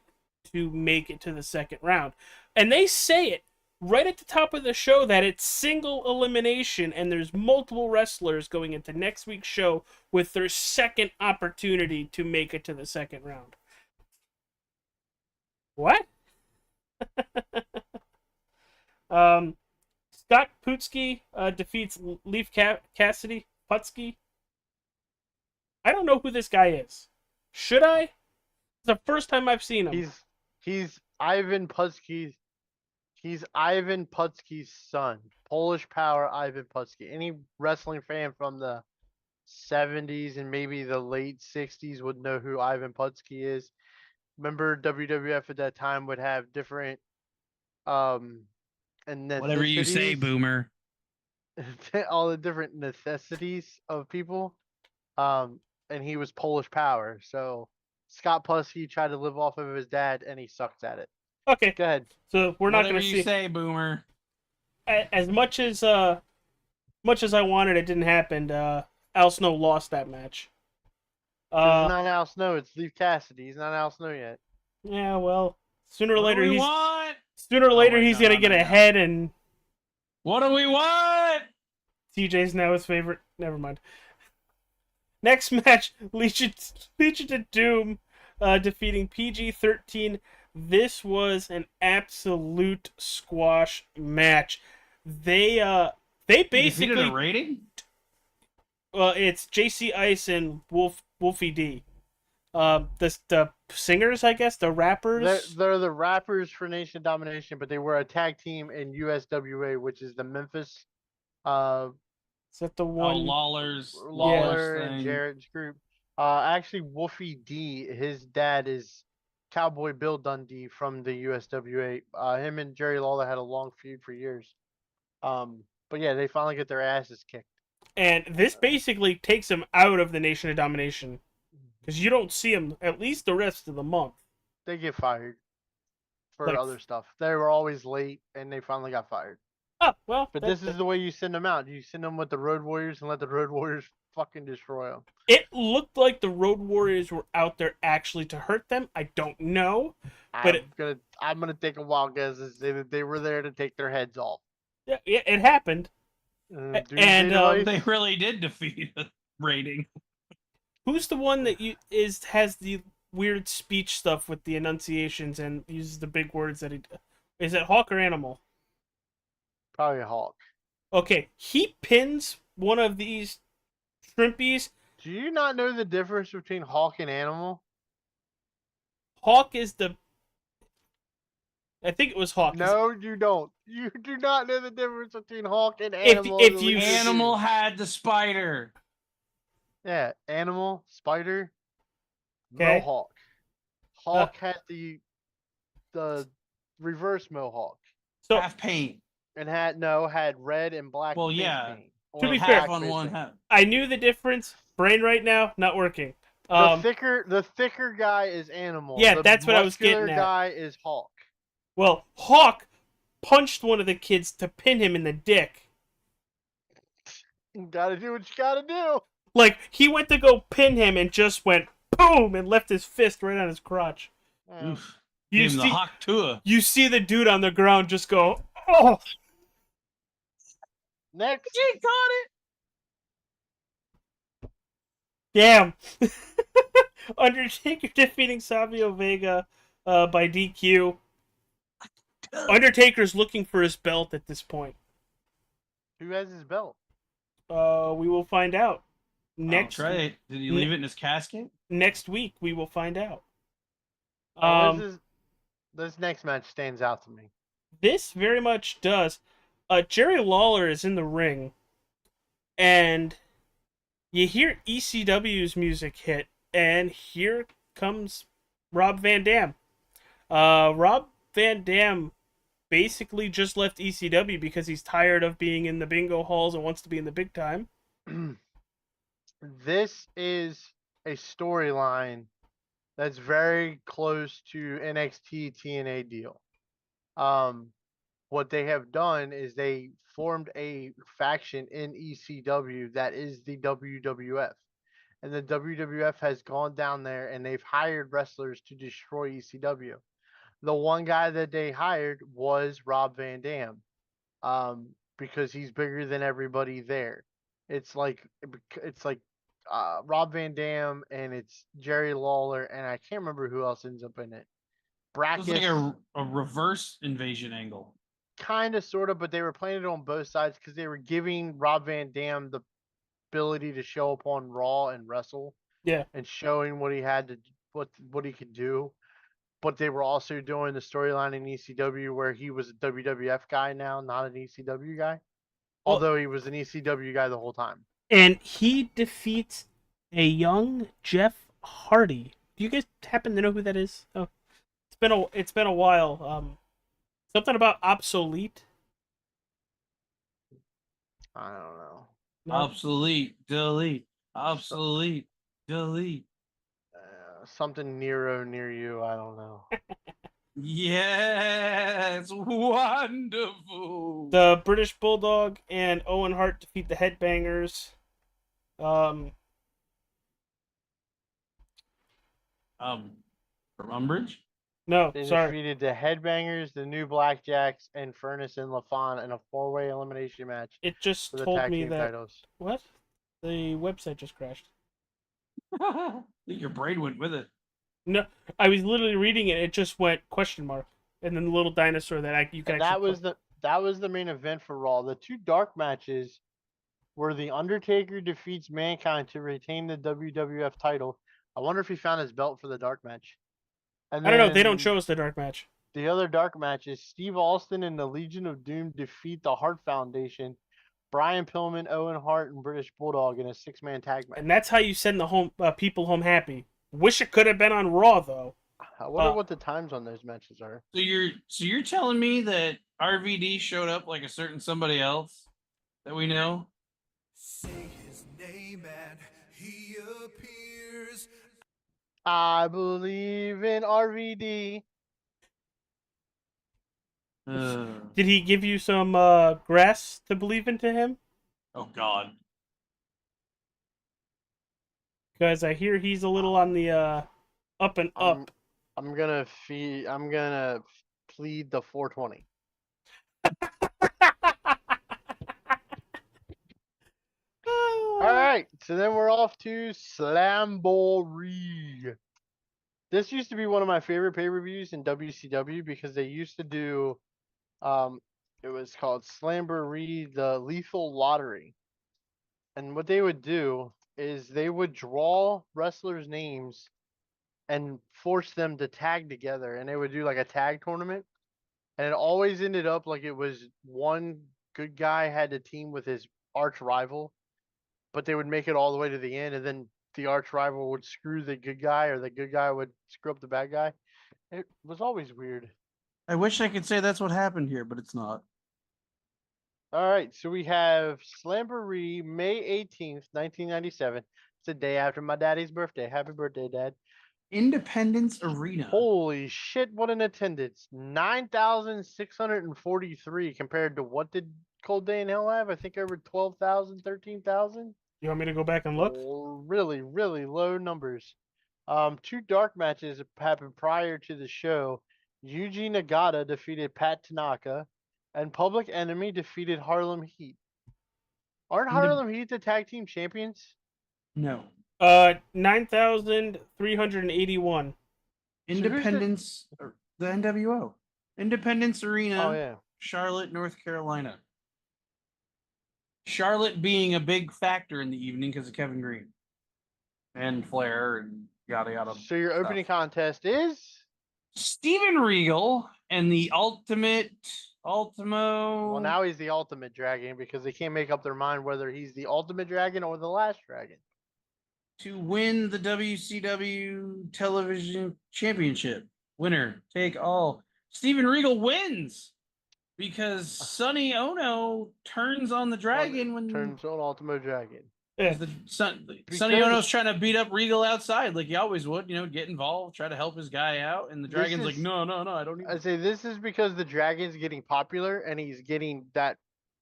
to make it to the second round. And they say it right at the top of the show that it's single elimination and there's multiple wrestlers going into next week's show with their second opportunity to make it to the second round. What? Scott Putski defeats Leaf Cassidy. Putski. I don't know who this guy is. Should I? It's the first time I've seen him. He's Ivan Putski's. He's Ivan Putski's son. Polish Power Ivan Putski. Any wrestling fan from the 70s and maybe the late 60s would know who Ivan Putski is. Remember WWF at that time would have different and Whatever you say, ethnicities, boomer. all the different necessities of people. And he was Polish Power. So Scott Putski tried to live off of his dad and he sucked at it. Okay, Go ahead. so we're not going Whatever to you see. say, boomer. As much as I wanted, it didn't happen. Al Snow lost that match. It's not Al Snow, it's Leaf Cassidy. He's not Al Snow yet. Yeah, well, sooner or What do later we he's want? gonna no, get no. ahead, and What do we want? TJ's now his favorite. Never mind. Next match, Legion of Doom defeating PG-13. This was an absolute squash match. They Defeated basically a rating? it's JC Ice and Wolfie D. The singers, I guess, the rappers. They're the rappers for Nation Domination, but they were a tag team in USWA, which is the Memphis Is that the one? Lawler's Lawler and thing. Jarrett's group. Actually, Wolfie D, his dad is Cowboy Bill Dundee from the USWA. Him and Jerry Lawler had a long feud for years. But yeah, they finally get their asses kicked. And this basically takes him out of the Nation of Domination. Because you don't see him at least the rest of the month. They get fired for Like- other stuff. They were always late, and they finally got fired. Oh, well. But this is the way you send them out. You send them with the Road Warriors and let the Road Warriors fucking destroy them. It looked like the Road Warriors were out there actually to hurt them. I don't know. But I'm gonna take a wild guess and say that they were there to take their heads off. Yeah, it happened. Doomsday and, Device, They really did defeat a rating. Who's the one that has the weird speech stuff with the enunciations and uses the big words that he... Is it Hawk or Animal? probably a Hawk. Okay, he pins one of these shrimpies. Do you not know the difference between Hawk and Animal? Hawk is the... I think it was Hawk. No, you don't. You do not know the difference between Hawk and Animal. if you- Animal had the spider. Yeah, Animal, Spider, Okay. Mohawk. Hawk had the reverse Mohawk So Half paint. and had red and black. Well, face yeah. paint. To or be fair, half back on one, missing. half. I knew the difference. Brain right now, not working. The thicker guy is Animal. Yeah, The that's what I was muscular getting at. guy is Hulk. Well, Hawk punched one of the kids to pin him in the dick. You gotta do what you gotta do. Like, he went to go pin him and just went boom and left his fist right on his crotch. Yeah. Oof. You Gave him the see, Hawk Tua. you see the dude on the ground just go, oh, Next, He caught it. damn. Undertaker defeating Savio Vega by DQ. Undertaker's looking for his belt at this point. who has his belt? We will find out. Next, That's right. Did he leave it in his casket? next week, we will find out. This next match stands out to me. This very much does. Jerry Lawler is in the ring, and you hear ECW's music hit, and here comes Rob Van Dam. Rob Van Dam basically just left ECW because he's tired of being in the bingo halls and wants to be in the big time. This is a storyline that's very close to NXT TNA deal. What they have done is they formed a faction in ECW that is the WWF. And the WWF has gone down there and they've hired wrestlers to destroy ECW. The one guy that they hired was Rob Van Dam, because he's bigger than everybody there. It's like Rob Van Dam and it's Jerry Lawler and I can't remember who else ends up in it. It was like Brackus, a reverse invasion angle. kind of, sort of, but they were playing it on both sides because they were giving Rob Van Dam the ability to show up on Raw and wrestle. Yeah. And showing what he had to, what he could do. But they were also doing the storyline in ECW where he was a WWF guy now, not an ECW guy. Well, Although he was an ECW guy the whole time. and he defeats a young Jeff Hardy. Do you guys happen to know who that is? Oh, it's been a while. Something about obsolete. I don't know. No? Obsolete, delete, obsolete, delete. Something Nero near you. I don't know. Yes, wonderful. The British Bulldog and Owen Hart defeat the Headbangers. From Umbridge. No, They sorry. defeated the Headbangers, the New Blackjacks, and Furnace and LaFon in a 4-way elimination match It just for the told tag me team that. titles. What? The website just crashed. I think your brain went with it. No, I was literally reading it. It just went question mark, and then the little dinosaur that you can. And that was the main event for Raw. The two dark matches were the Undertaker defeats Mankind to retain the WWF title. I wonder if he found his belt for the dark match. And I don't know. They don't then show us the dark match. the other dark match is Steve Austin and the Legion of Doom defeat the Hart Foundation, Brian Pillman, Owen Hart, and British Bulldog in a 6-man tag match. And that's how you send the people home happy. Wish it could have been on Raw though. I wonder what the times on those matches are. So you're telling me that RVD showed up like a certain somebody else that we know? Say his name and he appears. I believe in RVD. Did he give you some grass to believe into him? Oh God. Because I hear he's a little on the up and up. I'm gonna plead the 420. All right, so then we're off to Slamboree. This used to be one of my favorite pay-per-views in WCW because they used to do, it was called Slamboree, the Lethal Lottery. And what they would do is they would draw wrestlers' names and force them to tag together, and they would do like a tag tournament. And it always ended up like it was one good guy had to team with his arch rival, but they would make it all the way to the end, and then the arch rival would screw the good guy, or the good guy would screw up the bad guy. It was always weird. I wish I could say that's what happened here, but it's not. All right, so we have Slamboree, May 18th, 1997. It's the day after my daddy's birthday. Happy birthday, Dad. Independence Arena. Holy shit, what an attendance. 9,643 compared to what did Cold Day in Hell have? I think over 12,000, 13,000. You want me to go back and look? Really, really low numbers. Two dark matches happened prior to the show. Yuji Nagata defeated Pat Tanaka, and Public Enemy defeated Harlem Heat. Aren't Harlem Heat the tag team champions? No. 9,381. Independence, the NWO. Independence Arena, Oh yeah. Charlotte, North Carolina. Charlotte being a big factor in the evening because of Kevin Green and Flair and yada yada. So your opening contest is Steven Regal and the Ultimo. well, now he's the Ultimate Dragon because they can't make up their mind whether he's the Ultimate Dragon or the Last Dragon. To win the WCW Television Championship. Winner take all. Steven Regal wins because Sonny Ono turns on the dragon when Turns on Ultimate Dragon. Yeah. Sonny Ono's trying to beat up Regal outside like he always would, get involved, try to help his guy out, and the dragon's like, no, I don't need. I say this is because the dragon's getting popular and he's getting that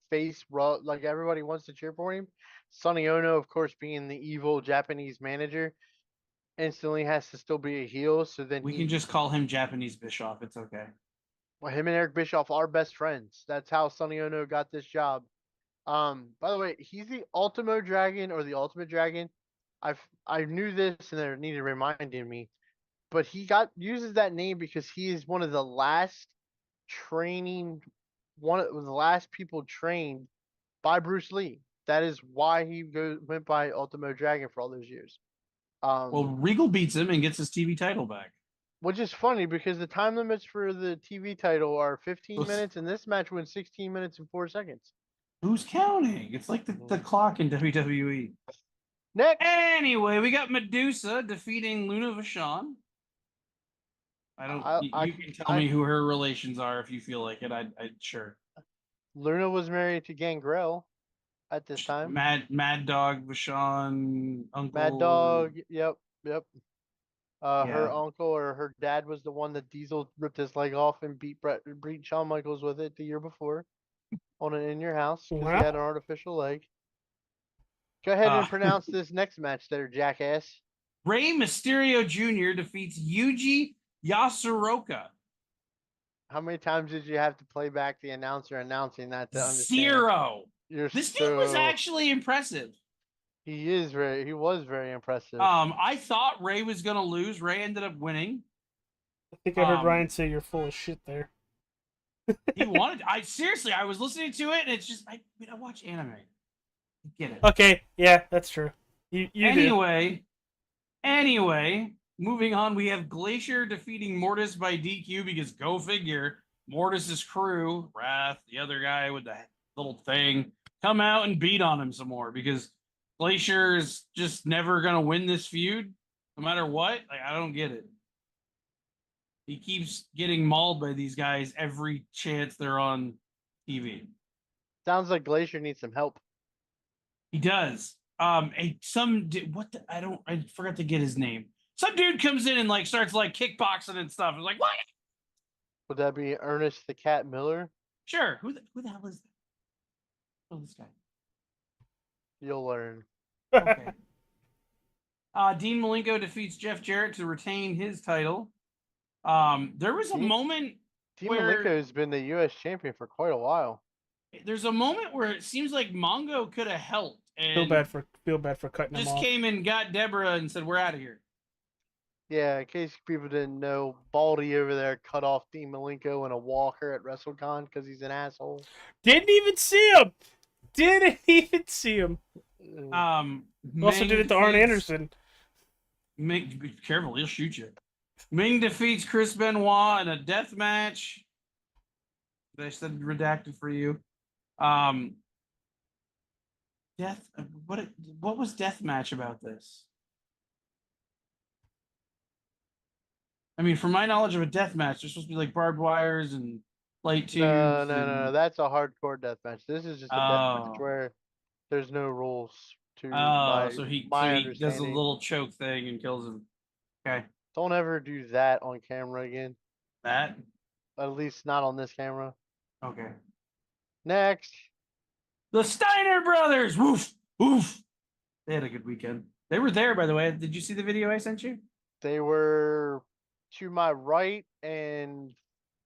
face like everybody wants to cheer for him. Sonny Ono, of course, being the evil Japanese manager, instantly has to still be a heel. So then we can just call him Japanese Bischoff. It's okay. Well, him and Eric Bischoff are best friends. That's how Sonny Ono got this job. By the way, he's the Ultimo Dragon or the Ultimate Dragon. I knew this and it needed reminding me, but he uses that name because he is one of the last people trained by Bruce Lee. That is why he went by Ultimo Dragon for all those years. Well, Regal beats him and gets his TV title back. Which is funny because the time limits for the TV title are 15 minutes, and this match went 16 minutes and 4 seconds. Who's counting? It's like the clock in WWE. Next. Anyway, we got Medusa defeating Luna Vachon. You can tell me who her relations are if you feel like it. I'd sure. Luna was married to Gangrel at this time. Mad Dog Vachon, uncle. Mad Dog. Yep. Her uncle or her dad was the one that Diesel ripped his leg off and beat Shawn Michaels with it the year before on an In Your House because he had an artificial leg. Go ahead and pronounce this next match there, jackass. Rey Mysterio Jr. defeats Yuji Yasuroka. How many times did you have to play back the announcer announcing that to understand? 0. This dude was actually impressive. He was very impressive. I thought Ray was gonna lose. Ray ended up winning. I think I heard Ryan say you're full of shit there. He wanted. I was listening to it, and it's just I watch anime. I get it. Okay, yeah, that's true. You Anyway, moving on, we have Glacier defeating Mortis by DQ because go figure, Mortis's crew, Wrath, the other guy with the little thing, come out and beat on him some more because Glacier is just never gonna win this feud, no matter what. Like, I don't get it. He keeps getting mauled by these guys every chance they're on TV. Sounds like Glacier needs some help. He does. I forgot to get his name. Some dude comes in and starts kickboxing and stuff. It's like, what? Would that be Ernest the Cat Miller? Sure. Who the hell is that? Oh, this guy. You'll learn. Okay. Dean Malenko defeats Jeff Jarrett to retain his title. There was a moment Dean where Malenko has been the U.S. champion for quite a while. There's a moment where it seems like Mongo could have helped. And feel bad for cutting him off. Just came and got Deborah and said, "We're out of here." Yeah, in case people didn't know, Baldy over there cut off Dean Malenko in a walker at WrestleCon because he's an asshole. Didn't even see him. Also did it to Arn Anderson. Be careful, he'll shoot you. Ming defeats Chris Benoit in a death match. I said redacted for you. What was death match about this? I mean, from my knowledge of a death match, there's supposed to be barbed wires and light No, tubes. no, no, no. That's a hardcore death match. This is just a death match Oh, where there's no rules to oh, my so my he does a understanding. little choke thing and kills him. Okay, Don't ever do that on camera again. that At least not on this camera. okay. Next, The Steiner brothers. Woof, woof. They had a good weekend. They were there, by the way. Did you see the video I sent you? they were to my right and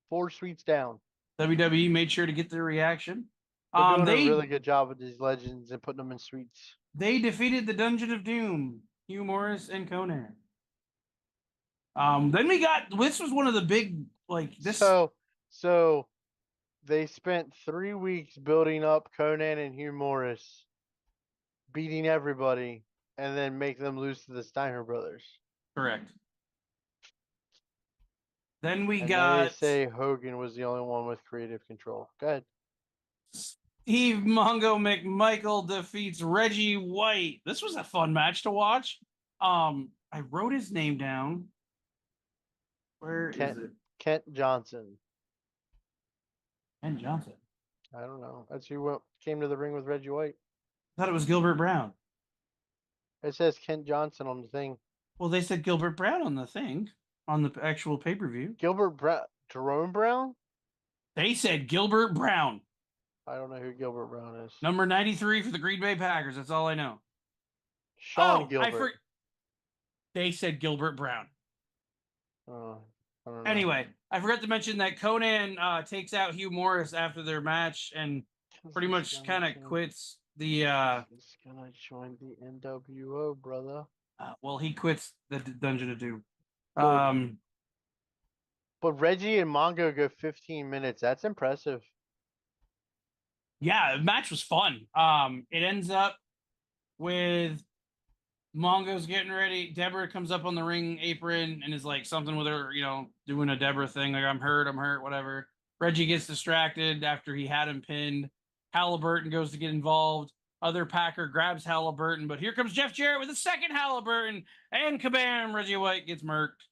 4 suites down. WWE made sure to get their reaction. They're doing a They really good job with these legends and putting them in suites. they defeated the Dungeon of Doom, Hugh Morris and Conan. Then we got this was one of the big like this. So they spent 3 weeks building up Conan and Hugh Morris, beating everybody, and then make them lose to the Steiner brothers. Correct. Then we And got they say Hogan was the only one with creative control. Go ahead. Steve Mongo McMichael defeats Reggie White. This was a fun match to watch. I wrote his name down. Where is it? Kent Johnson. Ken Johnson. I don't know. That's who came to the ring with Reggie White. I thought it was Gilbert Brown. It says Kent Johnson on the thing. Well, they said Gilbert Brown on the thing, on the actual pay-per-view. Gilbert Brown, Jerome Brown? They said Gilbert Brown. I don't know who Gilbert Brown is. Number 93 for the Green Bay Packers. That's all I know. Sean Gilbert. They said Gilbert Brown. Oh, I don't know. Anyway, I forgot to mention that Conan takes out Hugh Morris after their match and pretty much kind of quits the. He's gonna join the NWO, brother. Well, he quits the Dungeon of Doom. Good. But Reggie and Mongo go 15 minutes. That's impressive. Yeah, the match was fun. It ends up with Mongo's getting ready. Deborah comes up on the ring apron and is like something with her, doing a Deborah thing, like I'm hurt, whatever. Reggie gets distracted after he had him pinned. Halliburton goes to get involved. Other Packer grabs Halliburton, but here comes Jeff Jarrett with a second Halliburton, and kabam! Reggie White gets murked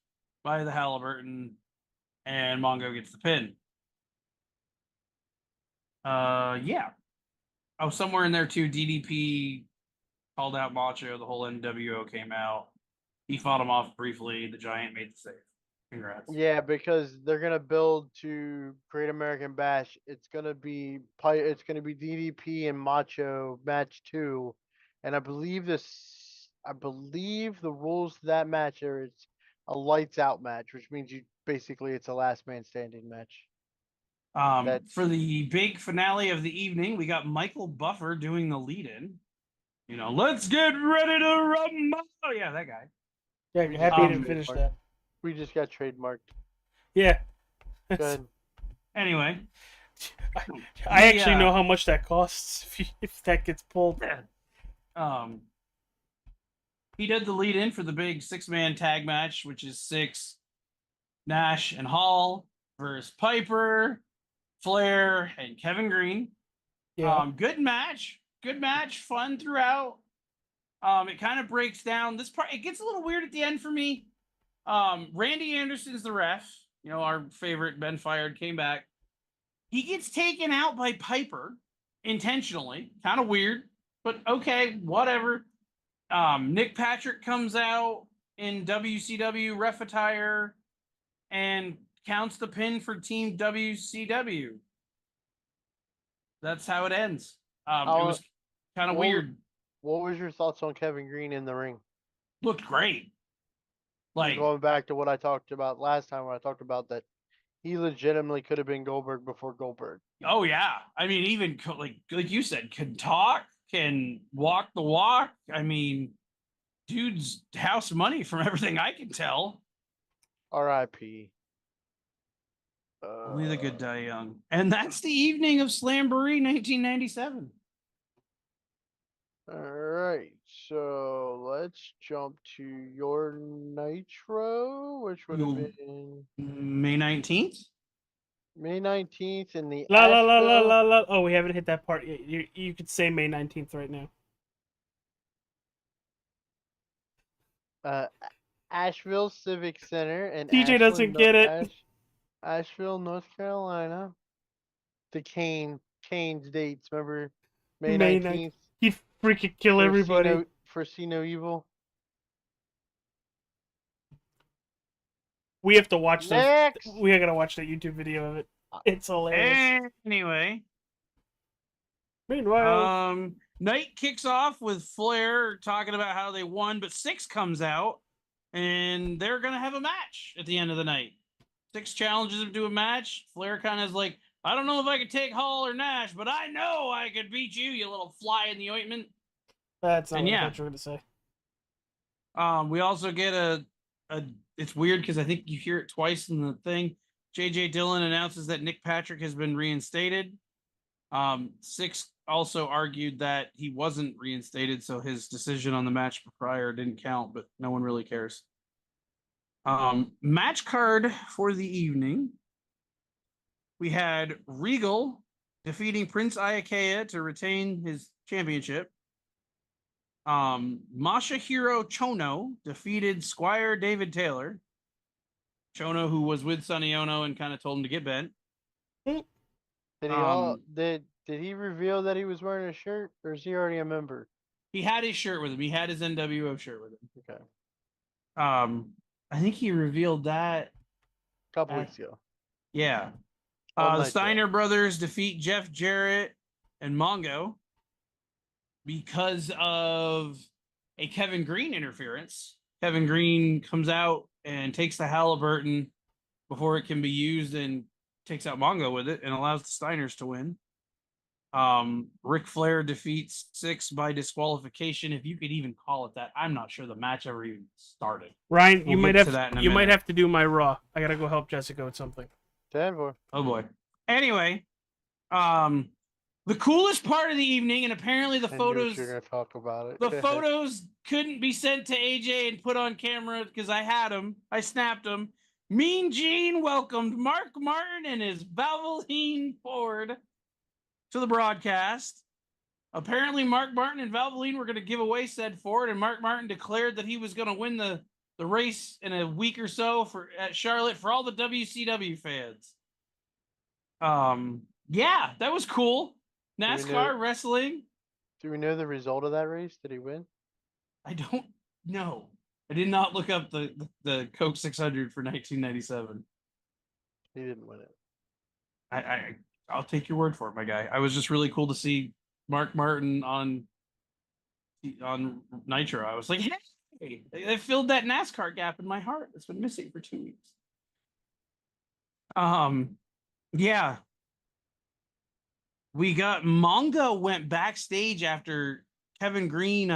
by the Halliburton, and Mongo gets the pin. Yeah. Oh, somewhere in there too, DDP called out Macho. The whole NWO came out. He fought him off briefly. The Giant made the save. Congrats. Yeah, because they're gonna build to Great American Bash. It's gonna be DDP and Macho match 2, and I believe the rules to that match are it's a lights out match, which means it's a last man standing match. For the big finale of the evening, we got Michael Buffer doing the lead-in. Let's get ready to rumble. Oh yeah, that guy. Yeah, you're happy to finish that. We just got trademarked. Yeah. Good. Anyway, I actually know how much that costs if that gets pulled. He did the lead-in for the big 6-man tag match, which is Six, Nash, and Hall versus Piper, Flair, and Kevin Green. Yeah. Good match. Good match. Fun throughout. It kind of breaks down this part. It gets a little weird at the end for me. Randy Anderson's the ref. Our favorite Ben Fired came back. He gets taken out by Piper intentionally. Kind of weird, but okay, whatever. Nick Patrick comes out in WCW ref attire and counts the pin for Team WCW. That's how it ends. It was kind of weird. What was your thoughts on Kevin Green in the ring? Looked great. Like going back to what I talked about last time when I talked about that he legitimately could have been Goldberg before Goldberg. Oh yeah. I mean, even like you said, can talk, can walk the walk. I mean, dude's house money from everything I can tell. R.I.P. Only the good die young. And that's the evening of Slamboree 1997. All right, so let's jump to your Nitro, which would have been May 19th. May 19th in the La la la la la la. Oh, we haven't hit that part yet. You could say May 19th right now. Asheville Civic Center and DJ doesn't get it. Asheville, North Carolina. the Kane's dates. Remember, May May 9th. 19th He'd freaking kill for everybody. See No Evil. We have to watch those. Next. We gotta watch that YouTube video of it. It's hilarious. Anyway, Meanwhile, night kicks off with Flair talking about how they won, but Six comes out and they're gonna have a match at the end of the night. Six challenges him to a match. Flair kind of is like, I don't know if I could take Hall or Nash, but I know I could beat you, you little fly in the ointment. that's not and what yeah. I thought you were gonna say. We also get a it's weird because I think you hear it twice in the thing. JJ Dillon announces that Nick Patrick has been reinstated. Six also argued that he wasn't reinstated, so his decision on the match prior didn't count, but no one really cares. Match card for the evening. We had Regal defeating Prince Iakea to retain his championship. Masahiro Chono defeated Squire David Taylor. Chono, who was with Sonny Ono and kind of told him to get bent. Did he did he reveal that he was wearing a shirt, or is he already a member? He had his shirt with him. He had his NWO shirt with him. Okay. I think he revealed that A couple weeks ago. Yeah. On The Nitro. Steiner brothers defeat Jeff Jarrett and Mongo because of a Kevin Green interference. Kevin Green comes out and takes the Halliburton before it can be used and takes out Mongo with it and allows the Steiners to win. Ric Flair defeats Six by disqualification, if you could even call it that. I'm not sure the match ever even started. Ryan, you We'll might get have to that in a you might minute. have to do my Raw. I gotta go help Jessica with something. 10-4. Oh boy. Anyway, the coolest part of the evening, and apparently the I knew photos you were gonna talk about it. the photos couldn't be sent to AJ and put on camera because I had them. I snapped them. Mean Gene welcomed Mark Martin and his Valvoline Ford to the broadcast. Apparently, Mark Martin and Valvoline were going to give away said Ford, and Mark Martin declared that he was going to win the race in a week or so at Charlotte for all the WCW fans. Yeah, that was cool. NASCAR wrestling. Do we know the result of that race? Did he win? I don't know. I did not look up the Coke 600 for 1997. He didn't win it. I'll take your word for it, my guy. I was just really cool to see Mark Martin on Nitro. I was like, hey, they filled that NASCAR gap in my heart. It's been missing for 2 weeks. Yeah. We got Mongo went backstage after Kevin Green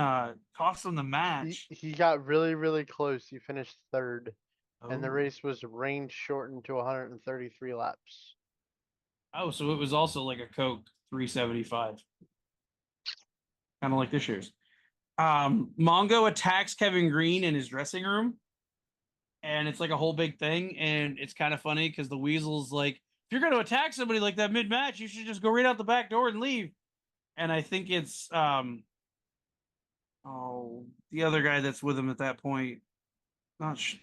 cost him the match. He got really, really close. He finished third, and the Oh. race was range shortened to 133 laps. Oh, so it was also like a Coke 375. Kind of like this year's. Mongo attacks Kevin Green in his dressing room. And it's like a whole big thing. And it's kind of funny because the Weasel's like, if you're going to attack somebody like that mid-match, you should just go right out the back door and leave. And I think it's the other guy that's with him at that point. Tenay.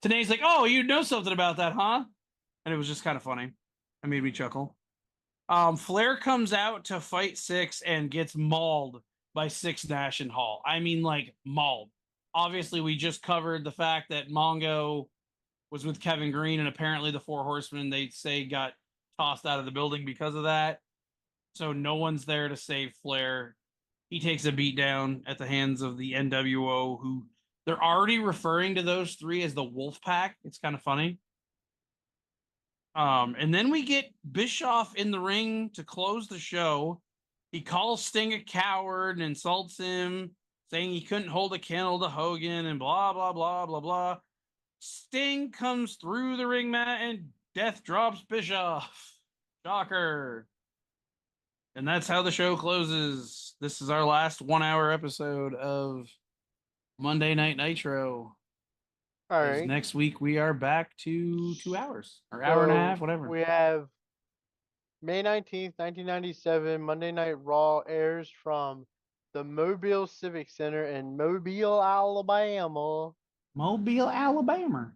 Tenay's like, oh, you know something about that, huh? And it was just kind of funny. It made me chuckle. Flair comes out to fight Six and gets mauled by Six, Nash, and Hall. I mean, like, mauled. Obviously, we just covered the fact that Mongo was with Kevin Green, and apparently the Four Horsemen, they say, got tossed out of the building because of that. So no one's there to save Flair. He takes a beat down at the hands of the NWO, who they're already referring to those three as the Wolf Pack. It's kind of funny. And then we get Bischoff in the ring to close the show. He calls Sting a coward and insults him, saying he couldn't hold a candle to Hogan and blah, blah, blah, blah, blah. Sting comes through the ring mat and death drops Bischoff. Shocker. And that's how the show closes. This is our last 1 hour episode of Monday Night Nitro. All right. Next week we are back to 2 hours or hour and a half, whatever. We have May 19th, 1997, Monday Night Raw airs from the Mobile Civic Center in Mobile, Alabama. Mobile, Alabama.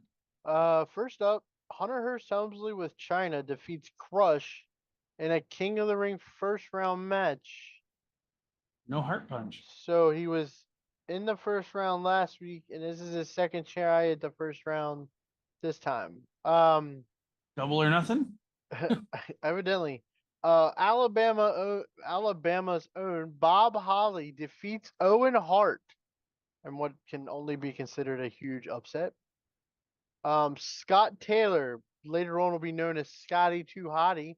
First up, Hunter Hearst Helmsley with China defeats Crush in a King of the Ring first round match. No heart punch. So he was in the first round last week, and this is his second try at the first round this time. Double or nothing? Evidently. Alabama's own Bob Holly defeats Owen Hart in what can only be considered a huge upset. Scott Taylor, later on will be known as Scotty Too Hottie,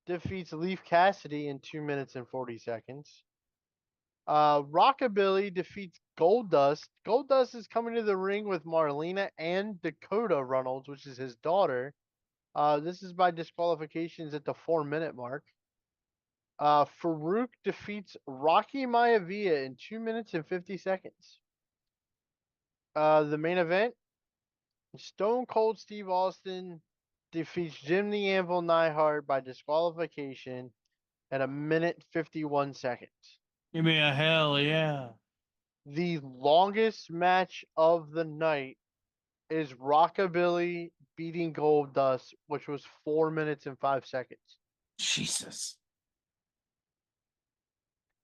defeats Leaf Cassidy in 2 minutes and 40 seconds. Rockabilly defeats Goldust. Goldust is coming to the ring with Marlena and Dakota Runnels, which is his daughter. This is by disqualifications at the 4-minute mark. Farouk defeats Rocky Maivia in 2 minutes and 50 seconds. The main event, Stone Cold Steve Austin defeats Jim the Anvil Neidhart by disqualification at 1 minute 51 seconds. Give me a hell yeah. The longest match of the night is Rockabilly beating Goldust, which was 4 minutes and 5 seconds. Jesus.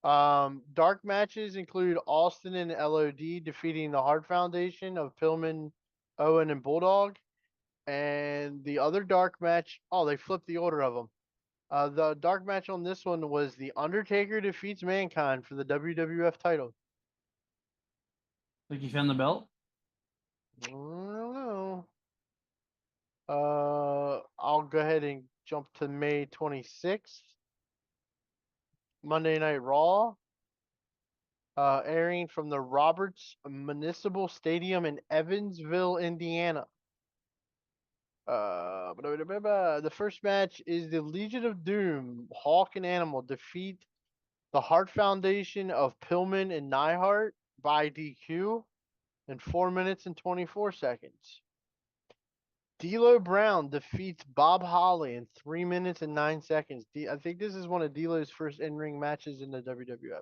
Dark matches include Austin and LOD defeating the Hart Foundation of Pillman, Owen, and Bulldog. And the other dark match, they flipped the order of them. The dark match on this one was The Undertaker defeats Mankind for the WWF title. Think you found the belt? I don't know. I'll go ahead and jump to May 26th. Monday Night Raw. Airing from the Roberts Municipal Stadium in Evansville, Indiana. The first match is the Legion of Doom. Hawk and Animal defeat the Hart Foundation of Pillman and Neidhart by DQ in 4 minutes and 24 seconds. D'Lo Brown defeats Bob Holly in 3 minutes and 9 seconds. I think this is one of D'Lo's first in-ring matches in the WWF.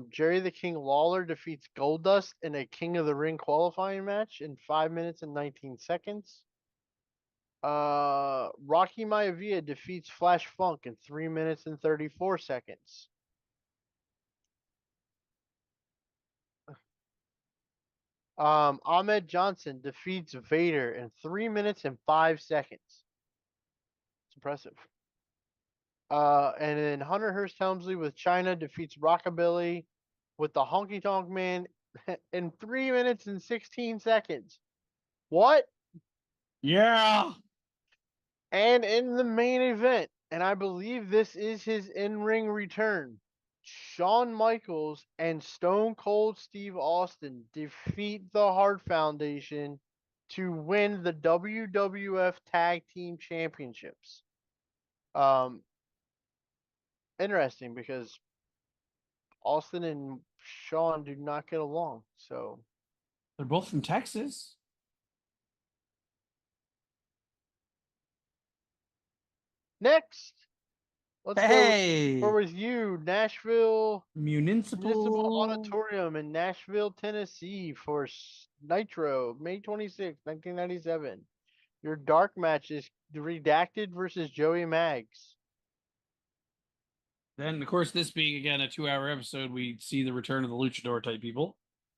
Jerry the King Lawler defeats Goldust in a King of the Ring qualifying match in 5 minutes and 19 seconds. Rocky Maivia defeats Flash Funk in 3 minutes and 34 seconds. Ahmed Johnson defeats Vader in 3 minutes and 5 seconds. It's impressive. And then Hunter Hearst Helmsley with China defeats Rockabilly with the Honky Tonk Man in 3 minutes and 16 seconds. What? Yeah. And in the main event, and I believe this is his in-ring return, Shawn Michaels and Stone Cold Steve Austin defeat the Hart Foundation to win the WWF Tag Team Championships. Interesting because Austin and Shawn do not get along. So They're both from Texas. next, let's Hey. go with you, Nashville Municipal Municipal. Auditorium in Nashville, Tennessee for Nitro, May 26, 1997. Your dark match is Redacted versus Joey Maggs. Then, of course, this being again a 2-hour episode, we see the return of the luchador type people,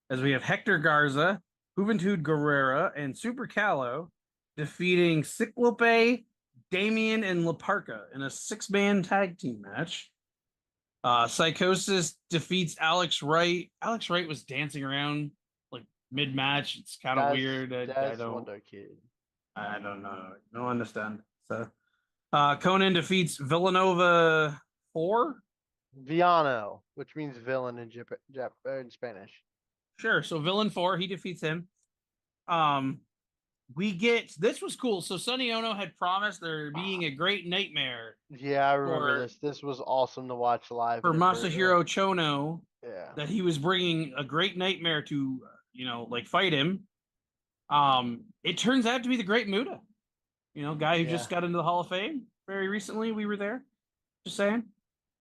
as we have Hector Garza, Juventud Guerrera, and Super Callo defeating Ciclope, Damien, and La Parca in a 6-man tag team match. Psychosis defeats Alex Wright. Alex Wright was dancing around like mid-match. It's kind of weird. I don't know. I don't understand. So, Conan defeats Villanova 4. Viano, which means villain in in Spanish. Sure. So Villain 4, he defeats him. We get, this was cool. So Sonny Ono had promised there being a great nightmare. Yeah, I remember this. This was awesome to watch live. For Masahiro Chono. Yeah. That he was bringing a great nightmare to, fight him. It turns out to be the Great Muta. Guy who just got into the Hall of Fame very recently. We were there. Just saying.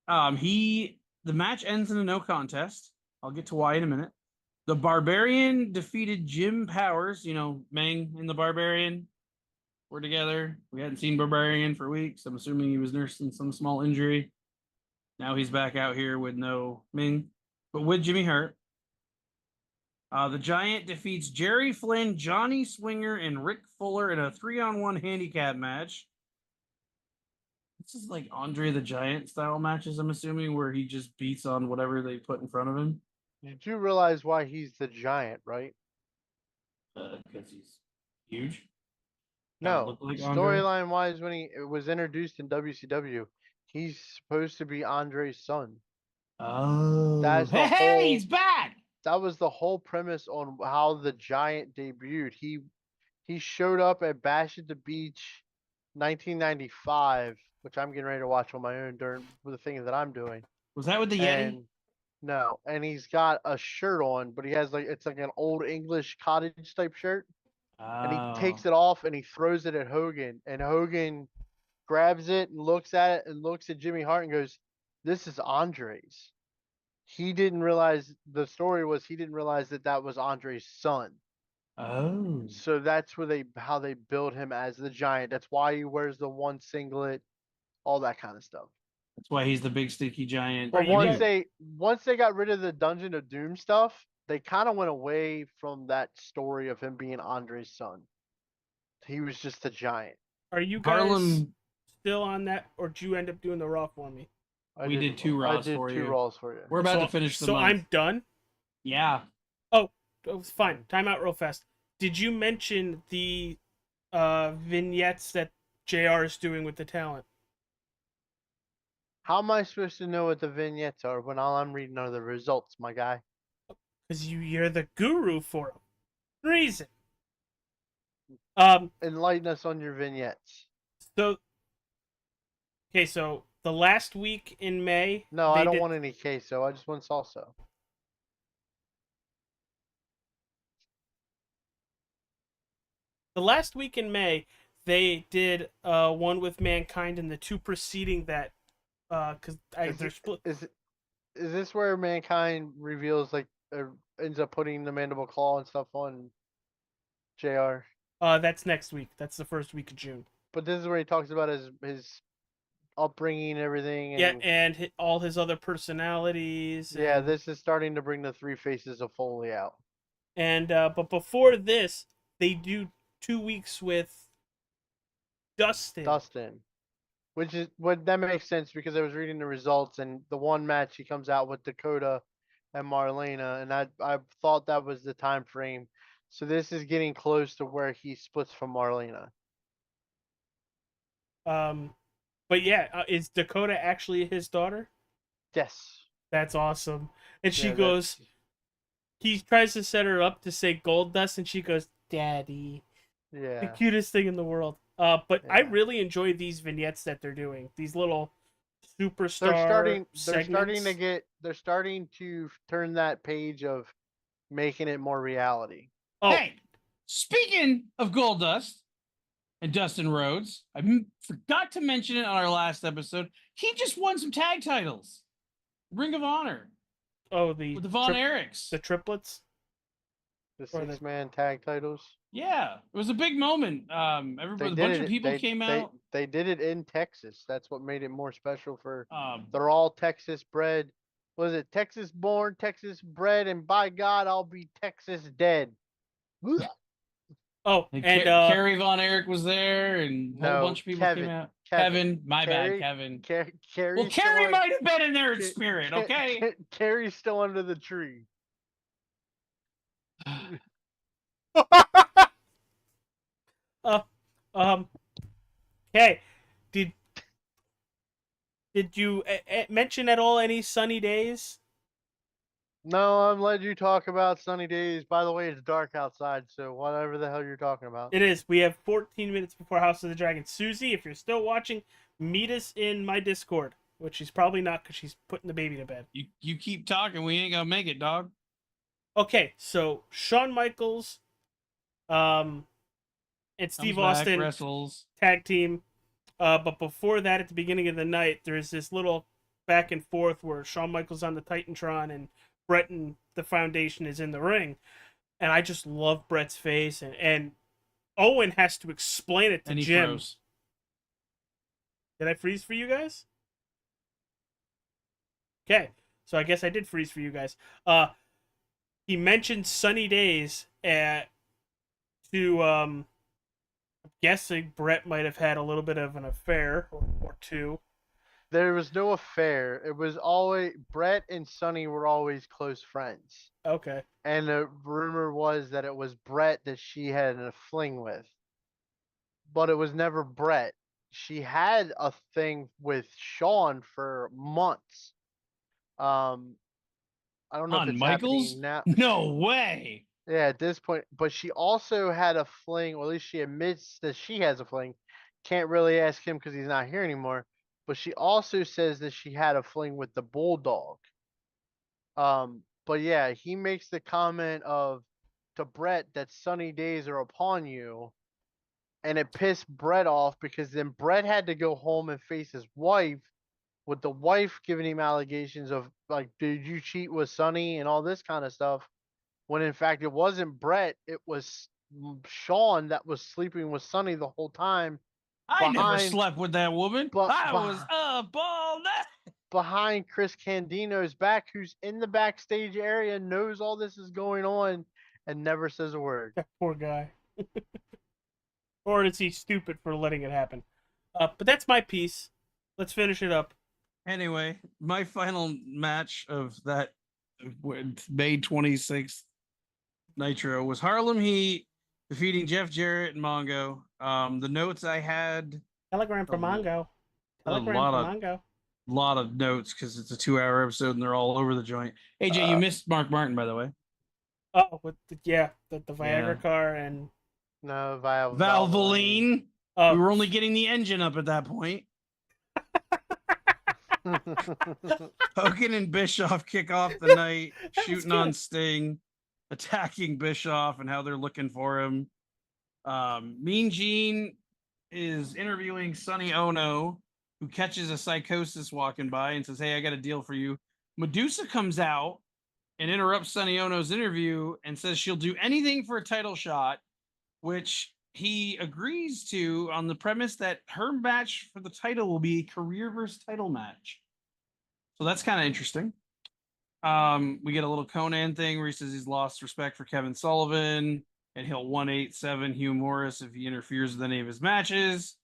The match ends in a no contest. I'll get to why in a minute. The Barbarian defeated Jim Powers, Meng and the Barbarian. were together. We hadn't seen Barbarian for weeks. I'm assuming he was nursing some small injury. Now he's back out here with no Ming, but with Jimmy Hart. The Giant defeats Jerry Flynn, Johnny Swinger, and Rick Fuller in a 3-on-1 handicap match. This is like Andre the Giant style matches, I'm assuming, where he just beats on whatever they put in front of him. Did you realize why he's the Giant, right? Because he's huge. No. Look like Andre. Storyline wise, when he was introduced in WCW, he's supposed to be Andre's son. Oh, That's the hey, whole- he's back. That was the whole premise on how the Giant debuted. He showed up at Bash at the Beach 1995, which I'm getting ready to watch on my own during the thing that I'm doing. Was that with the Yeti? And no, and he's got a shirt on, but he has it's like an old English cottage type shirt. And he takes it off and he throws it at Hogan, and Hogan grabs it and looks at it and looks at Jimmy Hart and goes, "This is Andre's." He didn't realize the story was he didn't realize that was Andre's son. Oh, So that's how they build him as the Giant. That's why he wears the one singlet, all that kind of stuff. that's why he's the big sticky giant. But you once guys- they got rid of the Dungeon of Doom stuff, they kind of went away from that story of him being Andre's son. He was just a Giant. Are you guys Harlem, still on that, or did you end up doing the Raw for me? We did two Raws I did for two you. Raws for you. we're about So- to finish the So month. I'm done. Yeah. Oh, fine. Time out real fast. Did you mention the vignettes that JR is doing with the talent? How am I supposed to know what the vignettes are when all I'm reading are the results, my guy? Because you're the guru for them. Reason. Enlighten us on your vignettes. So the last week in May. No, they I don't did- want any queso. I just want salsa. The last week in May, they did one with Mankind, and the two preceding that, because they're split. Is this where Mankind reveals ends up putting the mandible claw and stuff on JR? That's next week. That's the first week of June. But this is where he talks about his upbringing and everything. Yeah, and all his other personalities. Yeah, and- this is starting to bring the three faces of Foley out. And but before this, they do 2 weeks with Dustin. Which is that makes sense because I was reading the results and the one match he comes out with Dakota and Marlena, and I thought that was the time frame. So this is getting close to where he splits from Marlena. But yeah, is Dakota actually his daughter? Yes. That's awesome. And she Yeah, goes, he tries to set her up to say Gold Dust, and she goes, "Daddy." The Yeah. cutest thing in the world. But I Yeah. really enjoy these vignettes that they're doing. These little superstar They're starting to turn that page of making it more reality. Oh, Hey, speaking of Goldust and Dustin Rhodes, forgot to mention it on our last episode. He just won some tag titles. Ring of Honor the with the Von Erichs. the triplets. The Or the- 6-man tag titles. Yeah, it was a big moment. Everybody, a bunch of people came out. They did it in Texas. That's what made it more special for. Um, They're all Texas bred. Was it Texas born, Texas bred, and by God, I'll be Texas dead. Oh, and and Kerry Von Erich was there, and a No, whole bunch of people Kevin. came out. Kevin. My Kerry- bad, Kevin. Carrie's Well, Kerry might have been in there in spirit, okay? Carrie's still under the tree. okay, did you mention at all any sunny days? No, I'm letting you talk about sunny days. By the way, it's dark outside, so whatever the hell you're talking about. It is. We have 14 minutes before House of the Dragon. Susie, if you're still watching, meet us in my Discord, which she's probably not because she's putting the baby to bed. You keep talking, we ain't gonna make it, dog. Okay, so Shawn Michaels, and Steve Comes back, Austin wrestles. tag team. But before that, at the beginning of the night, there's this little back and forth where Shawn Michaels on the Titantron and Brett and the Foundation is in the ring. And I just love Brett's face. And Owen has to explain it to And he Jim. froze. Did I freeze for you guys? Okay, so I guess I did freeze for you guys. He mentioned Sunny Days to I'm guessing Brett might have had a little bit of an affair or two. There was no affair. It was always Brett and Sonny were always close friends. Okay. And the rumor was that it was Brett that she had a fling with. But it was never Brett. She had a thing with Sean for months. I don't know if On it's Michaels? happening now. No way. Yeah, at this point, but she also had a fling, or at least she admits that she has a fling. Can't really ask him because he's not here anymore. But she also says that she had a fling with the bulldog. But yeah, he makes the comment of to Brett that sunny days are upon you, and it pissed Brett off because then Brett had to go home and face his wife, with the wife giving him allegations of like, did you cheat with Sonny and all this kind of stuff, when in fact it wasn't Brett, it was Sean that was sleeping with Sonny the whole time. I never slept with that woman. But I was up all night. behind Chris Candino's back, who's in the backstage area, knows all this is going on, and never says a word. That poor guy. Or is he stupid for letting it happen? But that's my piece. Let's finish it up. Anyway, my final match of that May 26th Nitro was Harlem Heat defeating Jeff Jarrett and Mongo. The notes I had, Telegram for Mongo. Telegram for Mongo. lot of notes because it's a 2-hour episode and they're all over the joint. AJ, you missed Mark Martin, by the way. Oh, with the Viagra car and No, Valvoline. Oh. We were only getting the engine up at that point. Hogan and Bischoff kick off the night, shooting on Sting, attacking Bischoff, and how they're looking for him. Mean Gene is interviewing Sonny Ono, who catches a psychosis walking by and says, "Hey, I got a deal for you." Medusa comes out and interrupts Sonny Ono's interview and says she'll do anything for a title shot, which he agrees to on the premise that her match for the title will be a career versus title match. So that's kind of interesting. We get a little Conan thing where he says he's lost respect for Kevin Sullivan and he'll 187 Hugh Morris if he interferes with any of his matches.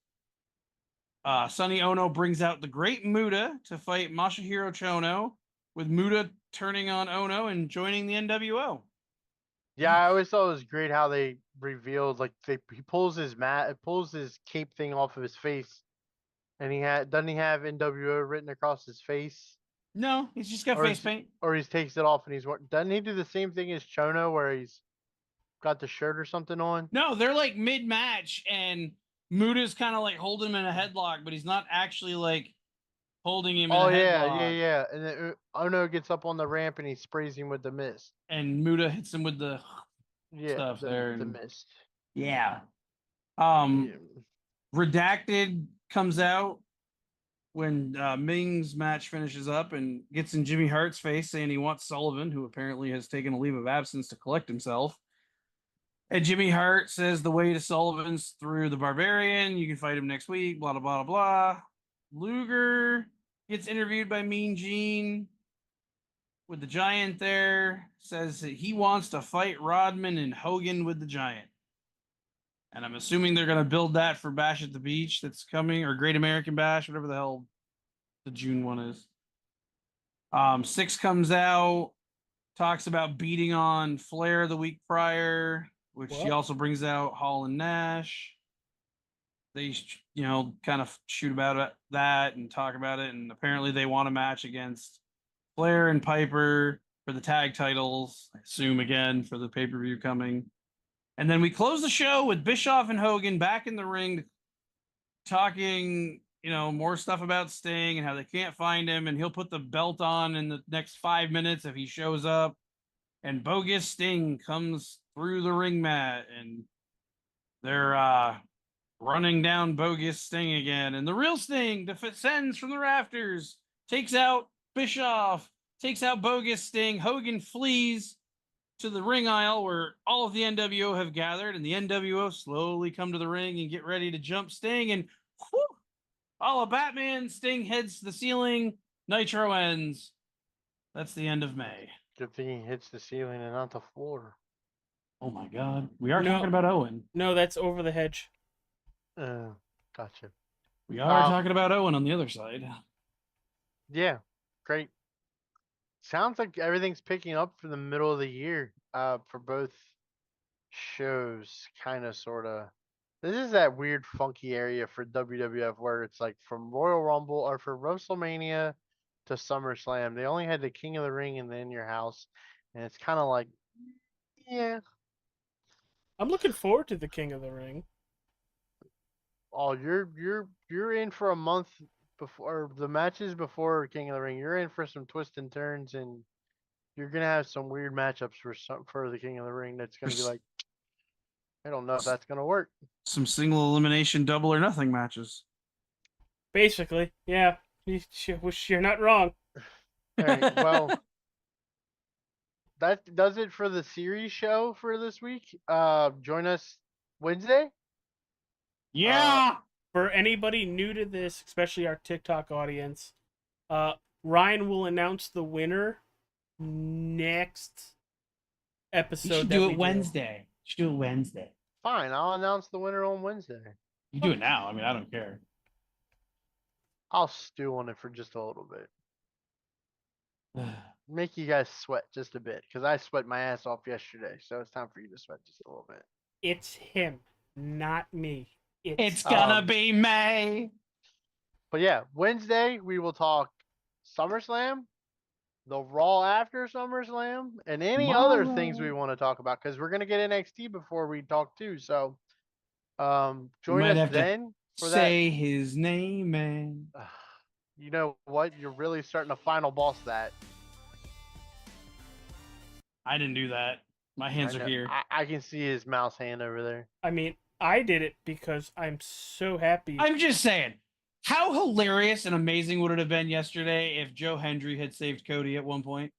Sonny Ono brings out the Great Muta to fight Masahiro Chono, with Muta turning on Ono and joining the NWO. Yeah, I always thought it was great how they revealed, like, he pulls his cape thing off of his face, and doesn't he have NWO written across his face? No, he's just got face paint. Or he takes it off and doesn't he do the same thing as Chono where he's got the shirt or something on? No, they're like mid-match and Muta's kind of like holding him in a headlock, but he's not actually like holding him in a headlock. Yeah. And then Ono gets up on the ramp and he sprays him with the mist. And Muta hits him with the stuff there. The mist. Yeah. Redacted comes out when Ming's match finishes up and gets in Jimmy Hart's face saying he wants Sullivan, who apparently has taken a leave of absence to collect himself. And Jimmy Hart says the way to Sullivan's through the Barbarian. You can fight him next week, blah, blah, blah, blah. Luger gets interviewed by Mean Gene with the Giant there. Says that he wants to fight Rodman and Hogan with the Giant. And I'm assuming they're going to build that for Bash at the Beach that's coming, or Great American Bash, whatever the hell the June one is. Six comes out, talks about beating on Flair the week prior, which he also brings out Hall and Nash. They, kind of shoot about that and talk about it. And apparently they want a match against Flair and Piper for the tag titles, I assume again for the pay-per-view coming. And then we close the show with Bischoff and Hogan back in the ring talking, more stuff about Sting and how they can't find him. And he'll put the belt on in the next 5 minutes if he shows up. And bogus Sting comes through the ring mat and they're running down bogus Sting again. And the real Sting descends from the rafters, takes out Bischoff, takes out bogus Sting. Hogan flees. to the ring aisle where all of the NWO have gathered, and the NWO slowly come to the ring and get ready to jump Sting. And whew, all of Batman, Sting heads to the ceiling. Nitro ends. That's the end of May. Good thing he hits the ceiling and not the floor. Oh my God. We are No. talking about Owen. No, that's Over the Hedge. Gotcha. We are talking about Owen on the other side. Yeah, great. Sounds like everything's picking up for the middle of the year. For both shows, kind of, sort of. This is that weird, funky area for WWF where it's like from Royal Rumble or for WrestleMania to SummerSlam. They only had the King of the Ring and then your house, and it's kind of like, yeah. I'm looking forward to the King of the Ring. Oh, you're in for a month before the matches before King of the Ring. You're in for some twists and turns, and you're gonna have some weird matchups for the King of the Ring. That's gonna be like, I don't know if that's gonna work. Some single elimination double or nothing matches. Basically, yeah. You're not wrong. All right, well, that does it for the series show for this week. Join us Wednesday. Yeah. For anybody new to this, especially our TikTok audience, Ryan will announce the winner next episode. You should do it Wednesday. You should do it Wednesday. Fine, I'll announce the winner on Wednesday. You do it now. I mean, I don't care. I'll stew on it for just a little bit. Make you guys sweat just a bit, because I sweat my ass off yesterday, so it's time for you to sweat just a little bit. It's him, not me. It's gonna be May. But yeah, Wednesday we will talk SummerSlam, the Raw after SummerSlam, and any other things we want to talk about, because we're gonna get NXT before we talk too. So, join us then for that. Say his name, man. You know what? You're really starting to final boss that. I didn't do that. My hands are here. I can see his mouse hand over there. I mean, I did it because I'm so happy. I'm just saying, how hilarious and amazing would it have been yesterday if Joe Hendry had saved Cody at one point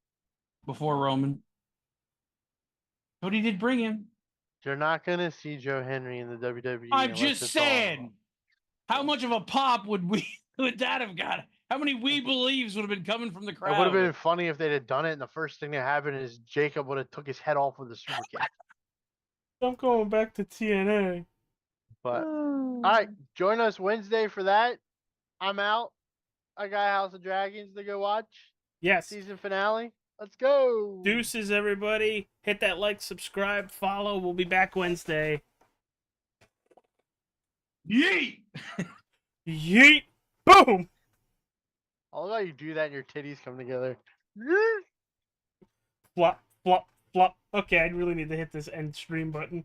before Roman? Cody did bring him. You're not gonna see Joe Henry in the WWE. I'm just saying, how much of a pop would that have got? How many we believes would have been coming from the crowd? It would have been funny if they'd have done it, and the first thing that happened is Jacob would have took his head off with a super kick. I'm going back to TNA. But all right, join us Wednesday for that. I'm out. I got House of Dragons to go watch. Yes. Season finale. Let's go. Deuces, everybody. Hit that like, subscribe, follow. We'll be back Wednesday. Yeet! Yeet! Boom! I love how you do that and your titties come together. Flop, flop, flop. Okay, I really need to hit this end stream button.